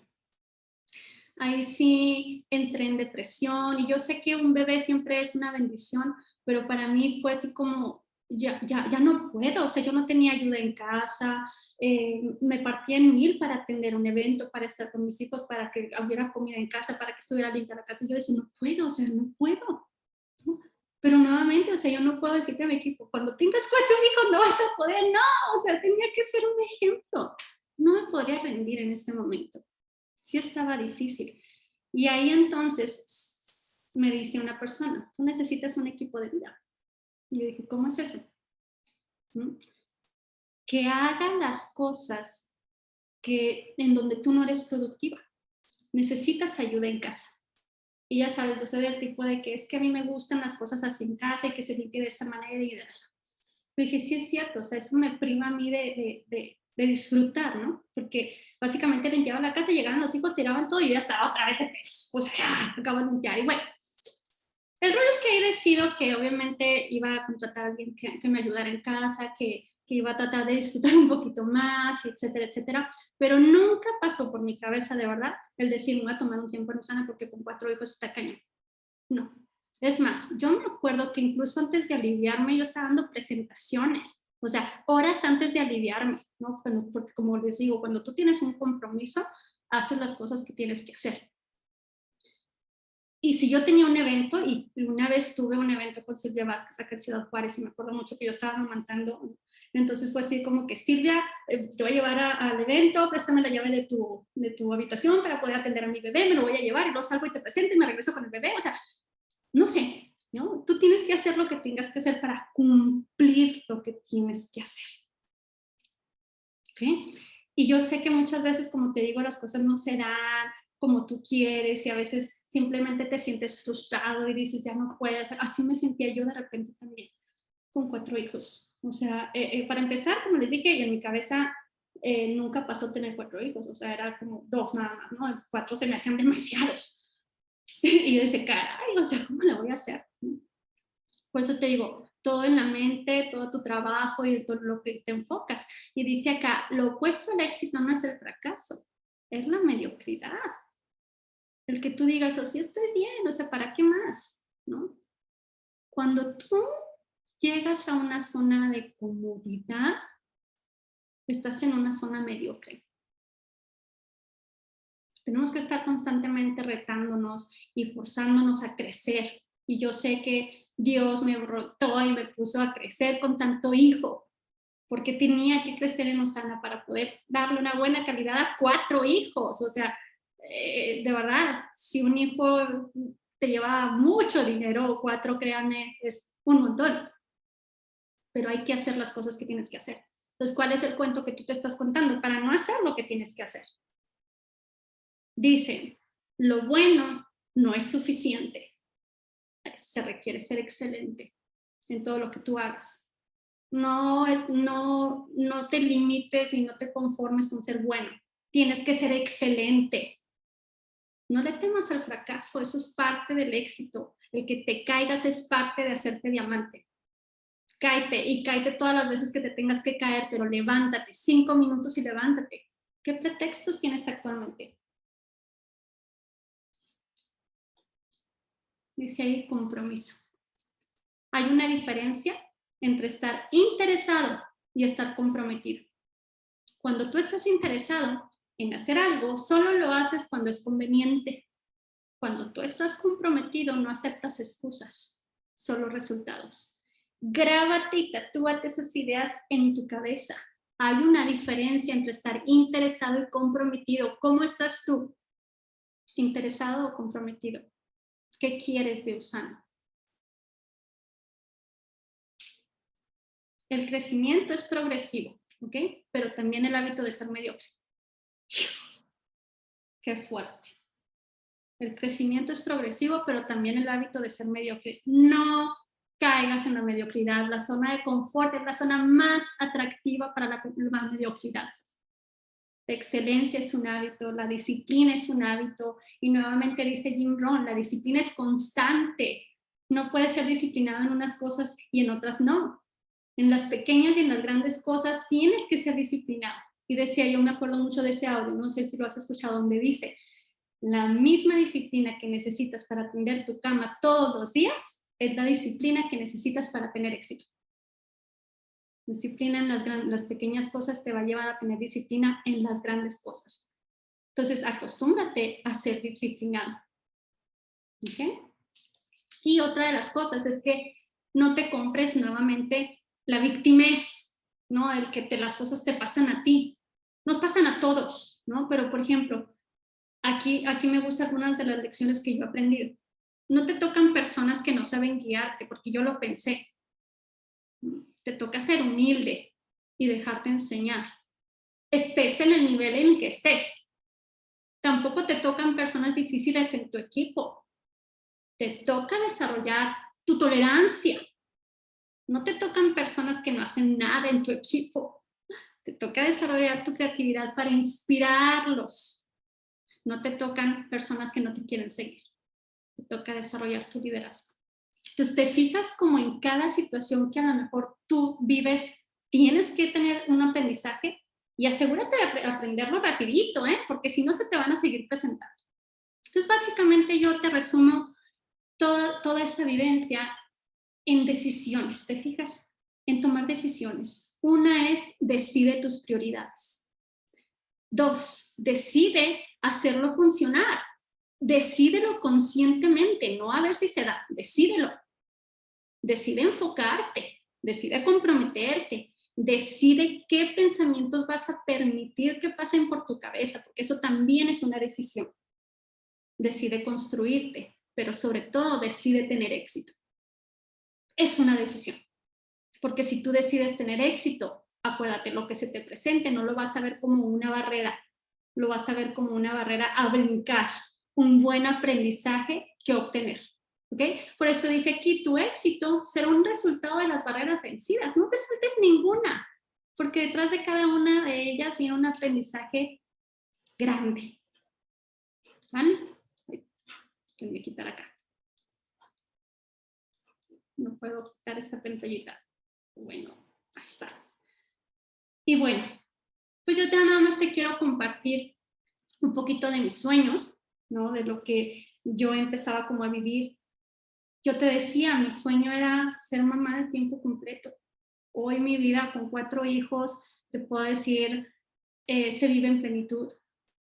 Ahí sí entré en depresión y yo sé que un bebé siempre es una bendición, pero para mí fue así como, ya no puedo, o sea, yo no tenía ayuda en casa, me partía en mil para atender un evento, para estar con mis hijos, para que hubiera comida en casa, para que estuviera limpia la casa, y yo decía, no puedo, o sea, no puedo, ¿no? Pero nuevamente, o sea, yo no puedo decirte a mi equipo, cuando tengas 4 hijos no vas a poder, no, o sea, tenía que ser un ejemplo, no me podría rendir en este momento. Sí estaba difícil. Y ahí entonces me dice una persona, tú necesitas un equipo de vida. Y yo dije, ¿cómo es eso? ¿Mm? Que haga las cosas en donde tú no eres productiva. Necesitas ayuda en casa. Y ya sabes, yo soy del tipo de que es que a mí me gustan las cosas así en casa y que se limpie de esta manera y de la. Yo dije, sí es cierto, o sea, eso me priva a mí de disfrutar, ¿no? Porque básicamente limpiaba la casa, llegaban los hijos, tiraban todo y ya estaba otra vez de pelos. O sea, ya, acabo de limpiar. Y bueno, el rollo es que ahí decido que obviamente iba a contratar a alguien que me ayudara en casa, que iba a tratar de disfrutar un poquito más, etcétera, etcétera. Pero nunca pasó por mi cabeza, de verdad, el decir, me voy a tomar un tiempo en Usana porque con 4 hijos está cañón. No. Es más, yo me acuerdo que incluso antes de aliviarme yo estaba dando presentaciones, o sea, horas antes de aliviarme, ¿no? Porque como les digo, cuando tú tienes un compromiso, haces las cosas que tienes que hacer. Y si yo tenía un evento, y una vez tuve un evento con Silvia Vázquez acá en Ciudad Juárez, y me acuerdo mucho que yo estaba amamantando, entonces fue así como que Silvia, te voy a llevar al evento, préstame la llave de tu habitación para poder atender a mi bebé, me lo voy a llevar, y luego salgo y te presento y me regreso con el bebé, o sea, no sé, ¿no? Tú tienes que hacer lo que tengas que hacer para cumplir lo que tienes que hacer. ¿Ok? Y yo sé que muchas veces, como te digo, las cosas no se dan como tú quieres y a veces simplemente te sientes frustrado y dices, ya no puedes. Así me sentía yo de repente también, con 4 hijos. O sea, para empezar, como les dije, en mi cabeza nunca pasó tener 4 hijos, o sea, era como 2 nada más, ¿no? 4 se me hacían demasiados. Y yo decía, caray, o sea, ¿cómo lo voy a hacer? Por eso te digo, todo en la mente, todo tu trabajo y todo lo que te enfocas. Y dice acá, lo opuesto al éxito no es el fracaso, es la mediocridad. El que tú digas, oh, sí estoy bien, o sea, ¿para qué más? ¿No? Cuando tú llegas a una zona de comodidad, estás en una zona mediocre. Tenemos que estar constantemente retándonos y forzándonos a crecer. Y yo sé que Dios me brotó y me puso a crecer con tanto hijo, porque tenía que crecer en Usana para poder darle una buena calidad a 4 hijos. O sea, de verdad, si un hijo te lleva mucho dinero, 4, créanme, es un montón. Pero hay que hacer las cosas que tienes que hacer. Entonces, ¿cuál es el cuento que tú te estás contando para no hacer lo que tienes que hacer? Dice, lo bueno no es suficiente. Se requiere ser excelente en todo lo que tú hagas. No te limites y no te conformes con ser bueno. Tienes que ser excelente. No le temas al fracaso, eso es parte del éxito. El que te caigas es parte de hacerte diamante. Cáete y cáete todas las veces que te tengas que caer, pero levántate, 5 minutos y levántate. ¿Qué pretextos tienes actualmente? Dice ahí compromiso. Hay una diferencia entre estar interesado y estar comprometido. Cuando tú estás interesado en hacer algo, solo lo haces cuando es conveniente. Cuando tú estás comprometido, no aceptas excusas, solo resultados. Grábate y tatúate esas ideas en tu cabeza. Hay una diferencia entre estar interesado y comprometido. ¿Cómo estás tú? ¿Interesado o comprometido? ¿Qué quieres de Usana? El crecimiento es progresivo, ¿ok? Pero también el hábito de ser mediocre. Qué fuerte. El crecimiento es progresivo, pero también el hábito de ser mediocre. No caigas en la mediocridad. La zona de confort es la zona más atractiva para la mediocridad. La excelencia es un hábito, la disciplina es un hábito. Y nuevamente dice Jim Rohn, la disciplina es constante. No puedes ser disciplinado en unas cosas y en otras no. En las pequeñas y en las grandes cosas tienes que ser disciplinado. Y decía, yo me acuerdo mucho de ese audio, no sé si lo has escuchado, donde dice, la misma disciplina que necesitas para atender tu cama todos los días es la disciplina que necesitas para tener éxito. Disciplina en las pequeñas cosas te va a llevar a tener disciplina en las grandes cosas. Entonces, acostúmbrate a ser disciplinado. ¿Ok? Y otra de las cosas es que no te compres nuevamente la victimez, ¿no? El que las cosas te pasan a ti. Nos pasan a todos, ¿no? Pero, por ejemplo, aquí me gustan algunas de las lecciones que yo he aprendido. No te tocan personas que no saben guiarte, porque yo lo pensé. Te toca ser humilde y dejarte enseñar. Estés en el nivel en el que estés. Tampoco te tocan personas difíciles en tu equipo. Te toca desarrollar tu tolerancia. No te tocan personas que no hacen nada en tu equipo. Te toca desarrollar tu creatividad para inspirarlos. No te tocan personas que no te quieren seguir. Te toca desarrollar tu liderazgo. Entonces te fijas como en cada situación que a lo mejor tú vives, tienes que tener un aprendizaje y asegúrate de aprenderlo rapidito, porque si no se te van a seguir presentando. Entonces básicamente yo te resumo toda esta vivencia en decisiones, ¿te fijas? En tomar decisiones. Una es, decide tus prioridades. 2, decide hacerlo funcionar. Decídelo conscientemente, no a ver si se da, decídelo. Decide enfocarte, decide comprometerte, decide qué pensamientos vas a permitir que pasen por tu cabeza, porque eso también es una decisión. Decide construirte, pero sobre todo decide tener éxito. Es una decisión, porque si tú decides tener éxito, acuérdate, lo que se te presente no lo vas a ver como una barrera, lo vas a ver como una barrera a brincar, un buen aprendizaje que obtener. ¿Okay? Por eso dice aquí, tu éxito será un resultado de las barreras vencidas. No te saltes ninguna, porque detrás de cada una de ellas viene un aprendizaje grande. ¿Vale? Voy a quitar acá. No puedo quitar esta pantallita. Bueno, ahí está. Y bueno, pues yo nada más te quiero compartir un poquito de mis sueños, ¿no? De lo que yo empezaba como a vivir. Yo te decía, mi sueño era ser mamá de tiempo completo. Hoy mi vida con 4 hijos, te puedo decir, se vive en plenitud,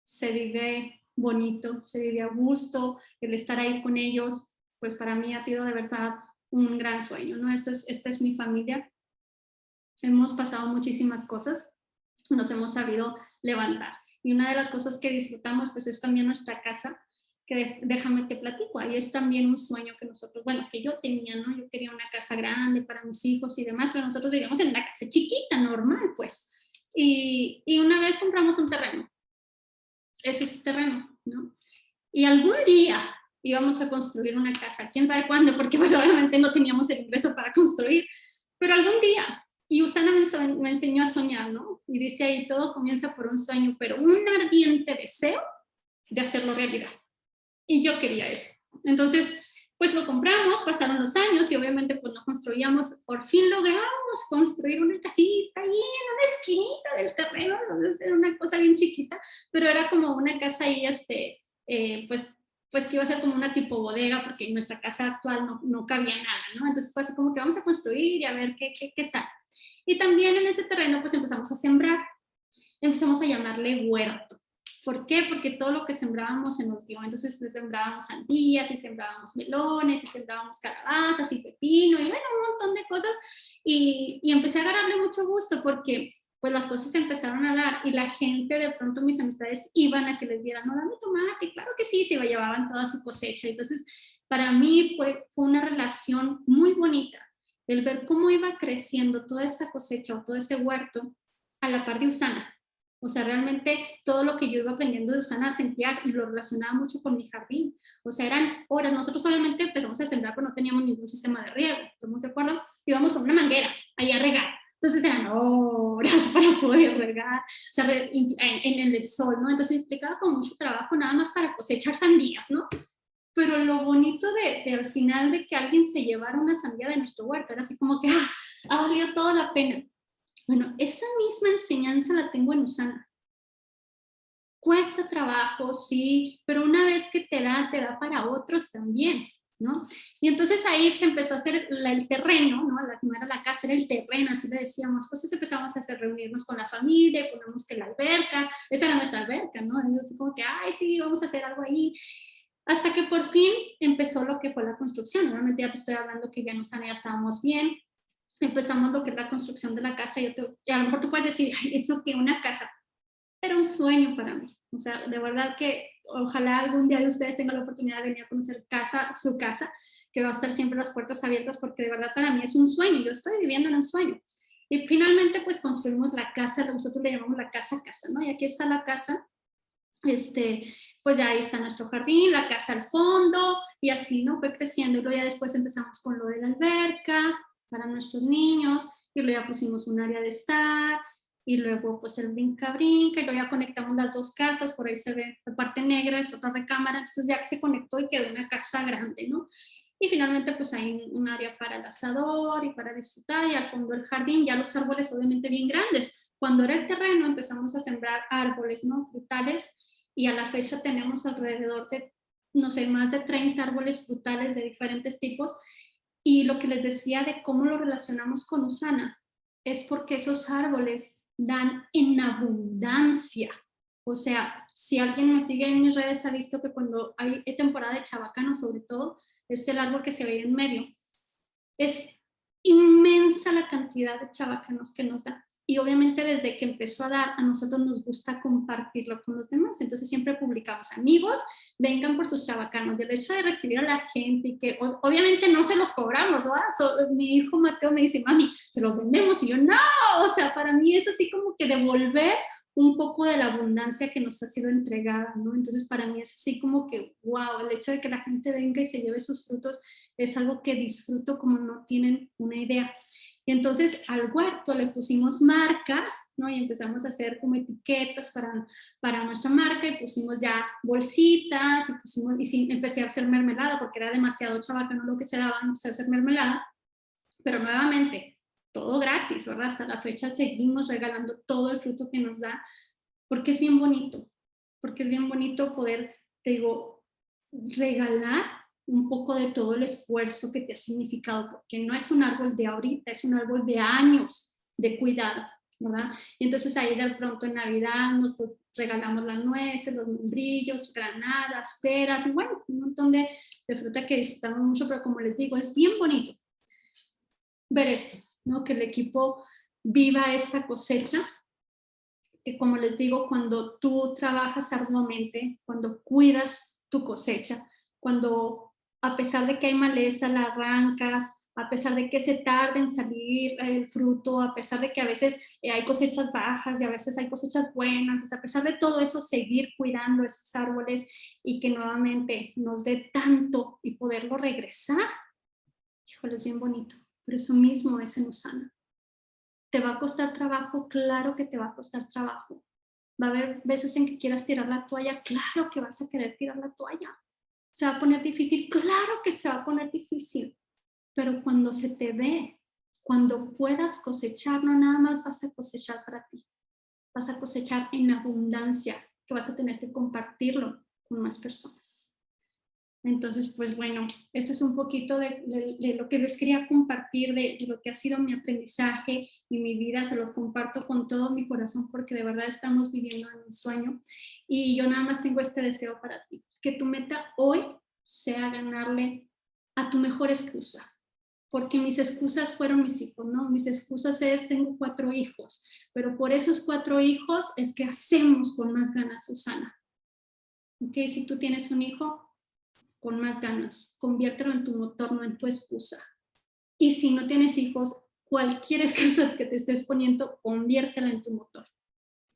se vive bonito, se vive a gusto, el estar ahí con ellos, pues para mí ha sido de verdad un gran sueño, ¿no? Esta es mi familia. Hemos pasado muchísimas cosas, nos hemos sabido levantar. Y una de las cosas que disfrutamos, pues es también nuestra casa, que déjame te platico, ahí es también un sueño que nosotros, bueno, que yo tenía, ¿no? Yo quería una casa grande para mis hijos y demás, pero nosotros vivíamos en una casa chiquita, normal, pues. Y una vez compramos un terreno, ese es el terreno, ¿no? Y algún día íbamos a construir una casa, quién sabe cuándo, porque pues obviamente no teníamos el ingreso para construir, pero algún día. Y Usana me enseñó a soñar, ¿no? Y dice ahí, todo comienza por un sueño, pero un ardiente deseo de hacerlo realidad. Y yo quería eso. Entonces, pues lo compramos, pasaron los años y obviamente pues no construíamos, por fin logramos construir una casita ahí en una esquinita del terreno, entonces era una cosa bien chiquita, pero era como una casa ahí, pues que iba a ser como una tipo bodega, porque en nuestra casa actual no cabía nada, ¿no? Entonces fue así como que vamos a construir y a ver qué sale. Y también en ese terreno pues empezamos a sembrar, empezamos a llamarle huerto. ¿Por qué? Porque todo lo que sembrábamos se nos dio. Entonces sembrábamos sandías, y sembrábamos melones, y sembrábamos calabazas, y pepino, y bueno, un montón de cosas. Y empecé a agarrarle mucho gusto porque pues las cosas se empezaron a dar y la gente, de pronto mis amistades iban a que les dieran, no, dame tomate, claro que sí, se llevaban toda su cosecha. Entonces, para mí fue una relación muy bonita el ver cómo iba creciendo toda esa cosecha o todo ese huerto a la par de Usana. O sea, realmente todo lo que yo iba aprendiendo de Usana sentía y lo relacionaba mucho con mi jardín. O sea, eran horas. Nosotros obviamente empezamos a sembrar, pero no teníamos ningún sistema de riego. ¿Estamos de acuerdo? Íbamos con una manguera ahí a regar. Entonces eran horas para poder regar, o sea, en el sol, ¿no? Entonces implicaba con mucho trabajo nada más para cosechar sandías, ¿no? Pero lo bonito de al final de que alguien se llevara una sandía de nuestro huerto, era así como que, ha valido toda la pena. Bueno, esa misma enseñanza la tengo en Usana. Cuesta trabajo, sí, pero una vez que te da para otros también, ¿no? Y entonces ahí se empezó a hacer el terreno, ¿no? No era la casa, era el terreno, así le decíamos. Pues empezamos a hacer reunirnos con la familia, ponemos que la alberca, esa era nuestra alberca, ¿no? Entonces como que, ay, sí, vamos a hacer algo ahí. Hasta que por fin empezó lo que fue la construcción. Obviamente ya te estoy hablando que ya en Usana ya estábamos bien. Empezamos lo que es la construcción de la casa y a lo mejor tú puedes decir, ay, eso que una casa. Era un sueño para mí. O sea, de verdad que ojalá algún día de ustedes tengan la oportunidad de venir a conocer su casa, que va a estar siempre las puertas abiertas, porque de verdad para mí es un sueño. Yo estoy viviendo en un sueño. Y finalmente pues construimos la casa, nosotros le llamamos la casa, ¿no? Y aquí está la casa. Pues ya ahí está nuestro jardín, la casa al fondo, y así, ¿no? Fue creciendo. Y luego ya después empezamos con lo de la alberca para nuestros niños, y luego ya pusimos un área de estar, y luego pues el brinca-brinca, y luego ya conectamos las dos casas, por ahí se ve la parte negra, es otra recámara, entonces ya se conectó y quedó una casa grande, ¿no? Y finalmente pues hay un área para el asador y para disfrutar, y al fondo el jardín, ya los árboles obviamente bien grandes. Cuando era el terreno empezamos a sembrar árboles, ¿no? Frutales, y a la fecha tenemos alrededor de, no sé, más de 30 árboles frutales de diferentes tipos. Y lo que les decía de cómo lo relacionamos con Usana es porque esos árboles dan en abundancia. O sea, si alguien me sigue en mis redes ha visto que cuando hay temporada de chabacano, sobre todo, es el árbol que se ve en medio. Es inmensa la cantidad de chabacanos que nos da. Y obviamente desde que empezó a dar, a nosotros nos gusta compartirlo con los demás. Entonces siempre publicamos, amigos, vengan por sus chabacanos. Y el hecho de recibir a la gente y que obviamente no se los cobramos, ¿verdad? Mi hijo Mateo me dice, mami, se los vendemos. Y yo, no, o sea, para mí es así como que devolver un poco de la abundancia que nos ha sido entregada, ¿no? Entonces para mí es así como que, wow, el hecho de que la gente venga y se lleve sus frutos es algo que disfruto como no tienen una idea. Y entonces al huerto le pusimos marcas, ¿no? Y empezamos a hacer como etiquetas para nuestra marca, y pusimos ya bolsitas, y sí, empecé a hacer mermelada porque era demasiado chabacano lo que se daba, empecé a hacer mermelada, pero nuevamente, todo gratis, ¿verdad? Hasta la fecha seguimos regalando todo el fruto que nos da, porque es bien bonito poder, te digo, regalar un poco de todo el esfuerzo que te ha significado, porque no es un árbol de ahorita, es un árbol de años de cuidado, ¿verdad? Y entonces ahí de pronto en Navidad nos regalamos las nueces, los membrillos, granadas, peras, y bueno, un montón de fruta que disfrutamos mucho, pero como les digo, es bien bonito ver esto, ¿no? Que el equipo viva esta cosecha, que como les digo, cuando tú trabajas arduamente, cuando cuidas tu cosecha, cuando a pesar de que hay maleza la arrancas, a pesar de que se tarda en salir el fruto, a pesar de que a veces hay cosechas bajas y a veces hay cosechas buenas, o sea, a pesar de todo eso, seguir cuidando esos árboles y que nuevamente nos dé tanto y poderlo regresar, híjole, es bien bonito. Pero eso mismo es en Usana. ¿Te va a costar trabajo? Claro que te va a costar trabajo. Va a haber veces en que quieras tirar la toalla, claro que vas a querer tirar la toalla, ¿Se va a poner difícil? Claro que se va a poner difícil, pero cuando se te dé, cuando puedas cosechar, no nada más vas a cosechar para ti, vas a cosechar en abundancia, que vas a tener que compartirlo con más personas. Entonces, pues bueno, esto es un poquito de lo que les quería compartir, de lo que ha sido mi aprendizaje y mi vida. Se los comparto con todo mi corazón porque de verdad estamos viviendo en un sueño. Y yo nada más tengo este deseo para ti, que tu meta hoy sea ganarle a tu mejor excusa. Porque mis excusas fueron mis hijos, ¿no? Mis excusas es, tengo 4 hijos, pero por esos 4 hijos es que hacemos con más ganas, Susana. ¿Ok? Si tú tienes un hijo, con más ganas, conviértelo en tu motor, no en tu excusa. Y si no tienes hijos, cualquier excusa que te estés poniendo, conviértela en tu motor.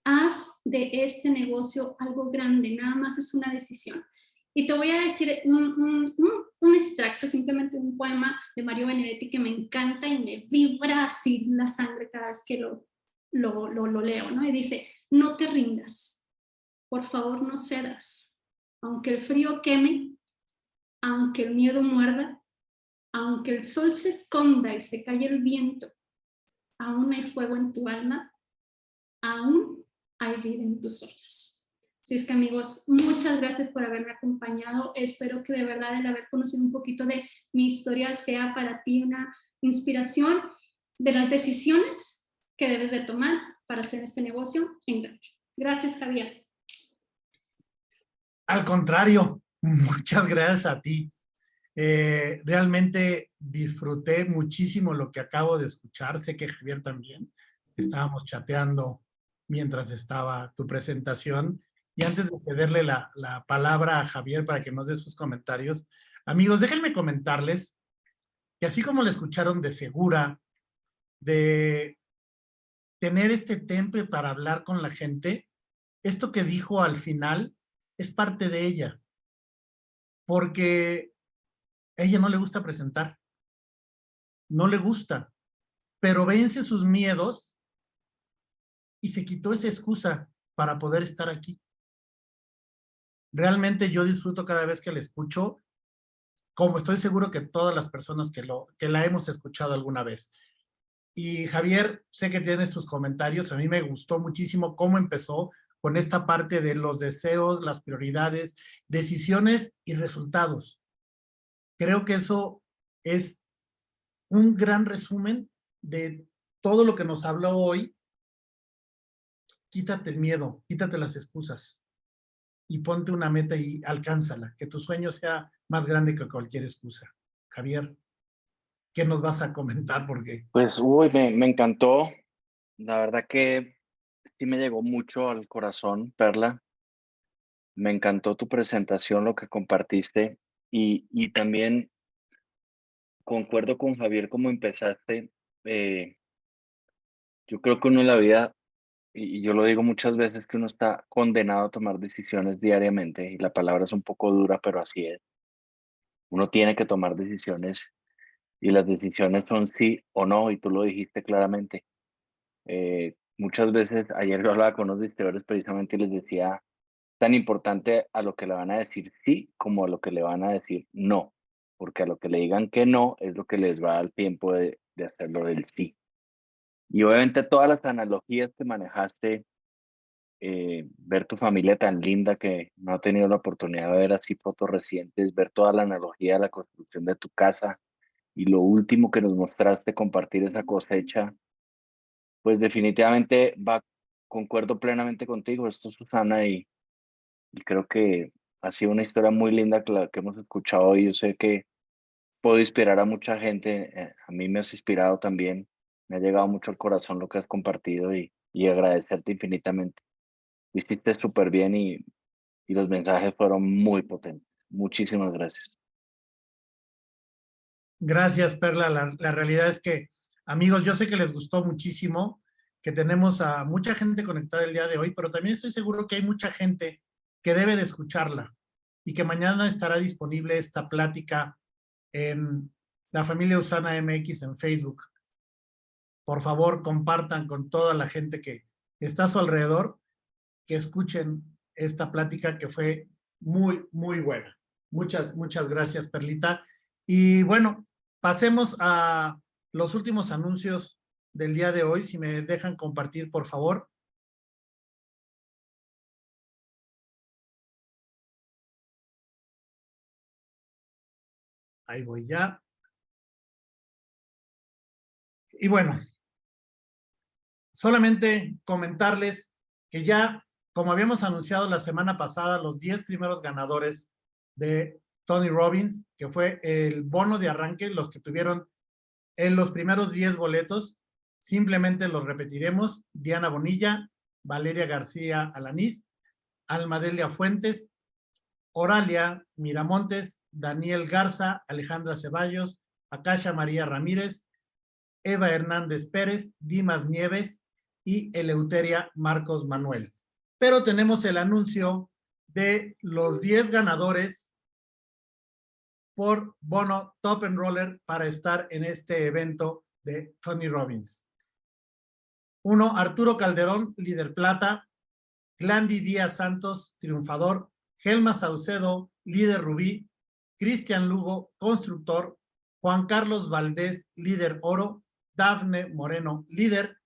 Haz de este negocio algo grande, nada más es una decisión. Y te voy a decir un extracto, simplemente un poema de Mario Benedetti que me encanta y me vibra así la sangre cada vez que lo leo, ¿no? Y dice, no te rindas, por favor no cedas, aunque el frío queme, aunque el miedo muerda, aunque el sol se esconda y se calle el viento, aún hay fuego en tu alma, aún hay vida en tus sueños. Así es que, amigos, muchas gracias por haberme acompañado. Espero que de verdad el haber conocido un poquito de mi historia sea para ti una inspiración de las decisiones que debes de tomar para hacer este negocio en grande. Gracias, Javier. Al contrario, muchas gracias a ti. Realmente disfruté muchísimo lo que acabo de escuchar. Sé que Javier también. Estábamos chateando mientras estaba tu presentación. Y antes de cederle la palabra a Javier para que nos dé sus comentarios, amigos, déjenme comentarles que así como le escucharon de segura, de tener este temple para hablar con la gente, esto que dijo al final es parte de ella, porque a ella no le gusta presentar, no le gusta, pero vence sus miedos y se quitó esa excusa para poder estar aquí. Realmente yo disfruto cada vez que la escucho, como estoy seguro que todas las personas que la hemos escuchado alguna vez. Y Javier, sé que tienes tus comentarios, a mí me gustó muchísimo cómo empezó con esta parte de los deseos, las prioridades, decisiones y resultados. Creo que eso es un gran resumen de todo lo que nos habló hoy. Quítate el miedo, quítate las excusas y ponte una meta y alcánzala, que tu sueño sea más grande que cualquier excusa. Javier, ¿qué nos vas a comentar? Porque Pues, uy, me encantó. La verdad que sí me llegó mucho al corazón, Perla. Me encantó tu presentación, lo que compartiste. Y también concuerdo con Javier como empezaste. Yo creo que uno en la vida, y yo lo digo muchas veces, que uno está condenado a tomar decisiones diariamente. Y la palabra es un poco dura, pero así es. Uno tiene que tomar decisiones y las decisiones son sí o no, y tú lo dijiste claramente. Muchas veces, ayer yo hablaba con unos distribuidores precisamente y les decía, tan importante a lo que le van a decir sí como a lo que le van a decir no, porque a lo que le digan que no es lo que les va a dar tiempo de hacerlo del sí. Y obviamente todas las analogías que manejaste, ver tu familia tan linda que no ha tenido la oportunidad de ver así fotos recientes, ver toda la analogía de la construcción de tu casa y lo último que nos mostraste, compartir esa cosecha, pues definitivamente concuerdo plenamente contigo, esto es Susana, y creo que ha sido una historia muy linda que la que hemos escuchado y yo sé que puedo inspirar a mucha gente, a mí me has inspirado también, me ha llegado mucho al corazón lo que has compartido y agradecerte infinitamente. Lo hiciste súper bien y los mensajes fueron muy potentes. Muchísimas gracias. gracias, Perla. La realidad es que, amigos, yo sé que les gustó muchísimo, que tenemos a mucha gente conectada el día de hoy, pero también estoy seguro que hay mucha gente que debe de escucharla y que mañana estará disponible esta plática en la familia Usana MX en Facebook. Por favor, compartan con toda la gente que está a su alrededor, que escuchen esta plática que fue muy, muy buena. Muchas gracias, Perlita. Y bueno, pasemos a los últimos anuncios del día de hoy. Si me dejan compartir, por favor. Ahí voy ya. Y bueno, solamente comentarles que ya, como habíamos anunciado la semana pasada, los 10 primeros ganadores de Tony Robbins, que fue el bono de arranque, los que tuvieron en los primeros 10 boletos, simplemente los repetiremos: Diana Bonilla, Valeria García Alanís, Almadelia Fuentes, Oralia Miramontes, Daniel Garza, Alejandra Ceballos, Akasha María Ramírez, Eva Hernández Pérez, Dimas Nieves y Eleuteria Marcos Manuel. Pero tenemos el anuncio de los 10 ganadores por bono Top Enroller para estar en este evento de Tony Robbins. 1, Arturo Calderón, líder plata; Glandy Díaz Santos, triunfador; Gelma Saucedo, líder rubí; Cristian Lugo, constructor; Juan Carlos Valdés, líder oro; Dafne Moreno, líder;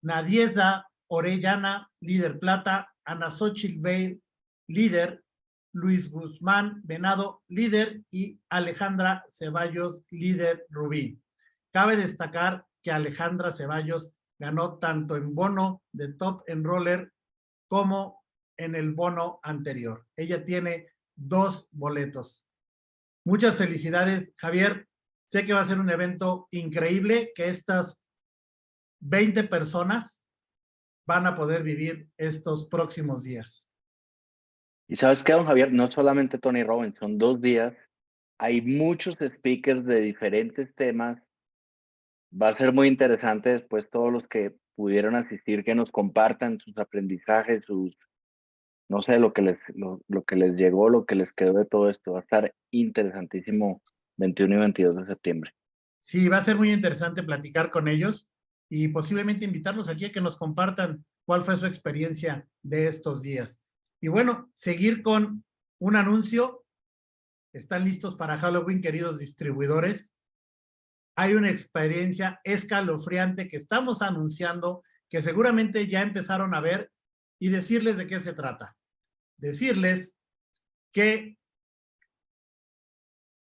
Nadiezda Orellana, líder plata; Ana Xochitl Bale, líder; Luis Guzmán Venado, líder; y Alejandra Ceballos, líder rubí. Cabe destacar que Alejandra Ceballos ganó tanto en bono de Top Enroller como en el bono anterior. Ella tiene 2 boletos. Muchas felicidades, Javier. Sé que va a ser un evento increíble, que estas 20 personas van a poder vivir estos próximos días. Y ¿sabes qué, don Javier? No solamente Tony Robbins, son 2 días. Hay muchos speakers de diferentes temas. Va a ser muy interesante después todos los que pudieron asistir, que nos compartan sus aprendizajes, sus, no sé, lo que les llegó, lo que les quedó de todo esto. Va a estar interesantísimo 21 y 22 de septiembre. Sí, va a ser muy interesante platicar con ellos y posiblemente invitarlos aquí a que nos compartan cuál fue su experiencia de estos días. Y bueno, seguir con un anuncio. ¿Están listos para Halloween, queridos distribuidores? Hay una experiencia escalofriante que estamos anunciando, que seguramente ya empezaron a ver, y decirles de qué se trata. Decirles que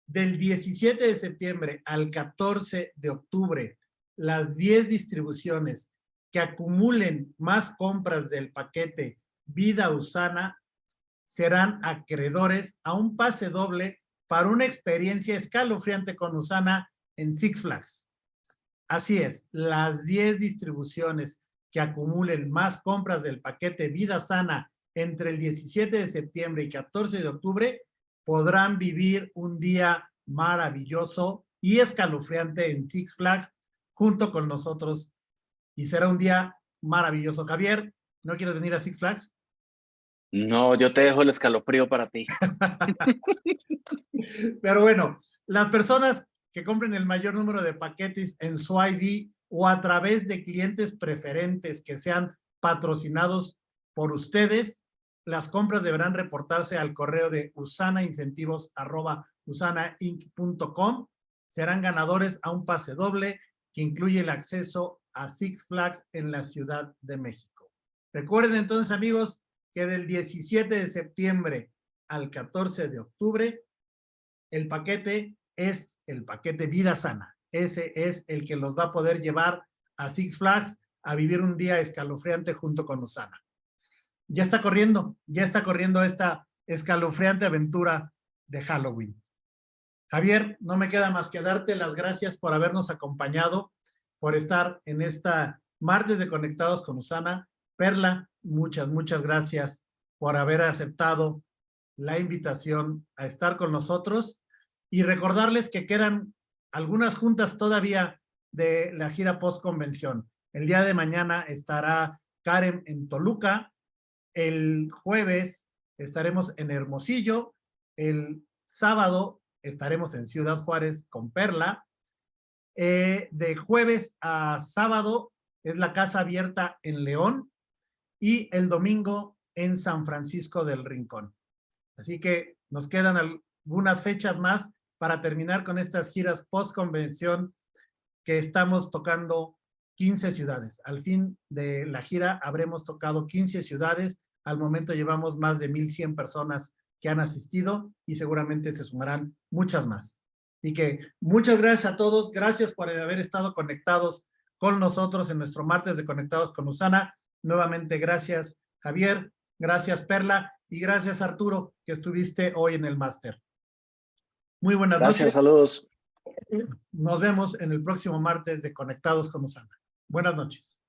del 17 de septiembre al 14 de octubre, las 10 distribuciones que acumulen más compras del paquete Vida Usana serán acreedores a un pase doble para una experiencia escalofriante con Usana en Six Flags. Así es, las 10 distribuciones que acumulen más compras del paquete Vida Sana entre el 17 de septiembre y 14 de octubre podrán vivir un día maravilloso y escalofriante en Six Flags junto con nosotros. Y será un día maravilloso. Javier, ¿no quieres venir a Six Flags? No, yo te dejo el escalofrío para ti. Pero bueno, las personas que compren el mayor número de paquetes en su ID o a través de clientes preferentes que sean patrocinados por ustedes, las compras deberán reportarse al correo de usanaincentivos@usanainc.com. Serán ganadores a un pase doble que incluye el acceso a Six Flags en la Ciudad de México. Recuerden entonces, amigos, que del 17 de septiembre al 14 de octubre, el paquete es el paquete Vida Sana. Ese es el que los va a poder llevar a Six Flags a vivir un día escalofriante junto con Usana. Ya está corriendo esta escalofriante aventura de Halloween. Javier, no me queda más que darte las gracias por habernos acompañado, por estar en esta martes de Conectados con Usana. Perla, muchas gracias por haber aceptado la invitación a estar con nosotros y recordarles que quedan algunas juntas todavía de la gira post-convención. El día de mañana estará Karen en Toluca, el jueves estaremos en Hermosillo, el sábado estaremos en Ciudad Juárez con Perla, de jueves a sábado es la Casa Abierta en León y el domingo en San Francisco del Rincón. Así que Nos quedan algunas fechas más para terminar con estas giras post-convención que estamos tocando 15 ciudades. Al fin de la gira habremos tocado 15 ciudades. Al momento llevamos más de 1,100 personas que han asistido y seguramente se sumarán muchas más. Y que muchas gracias a todos. Gracias por haber estado conectados con nosotros en nuestro martes de Conectados con Usana. Nuevamente, gracias, Javier. Gracias, Perla. Y gracias, Arturo, que estuviste hoy en el máster. Muy buenas noches. Gracias, saludos. Nos vemos en el próximo martes de Conectados con Usana. Buenas noches.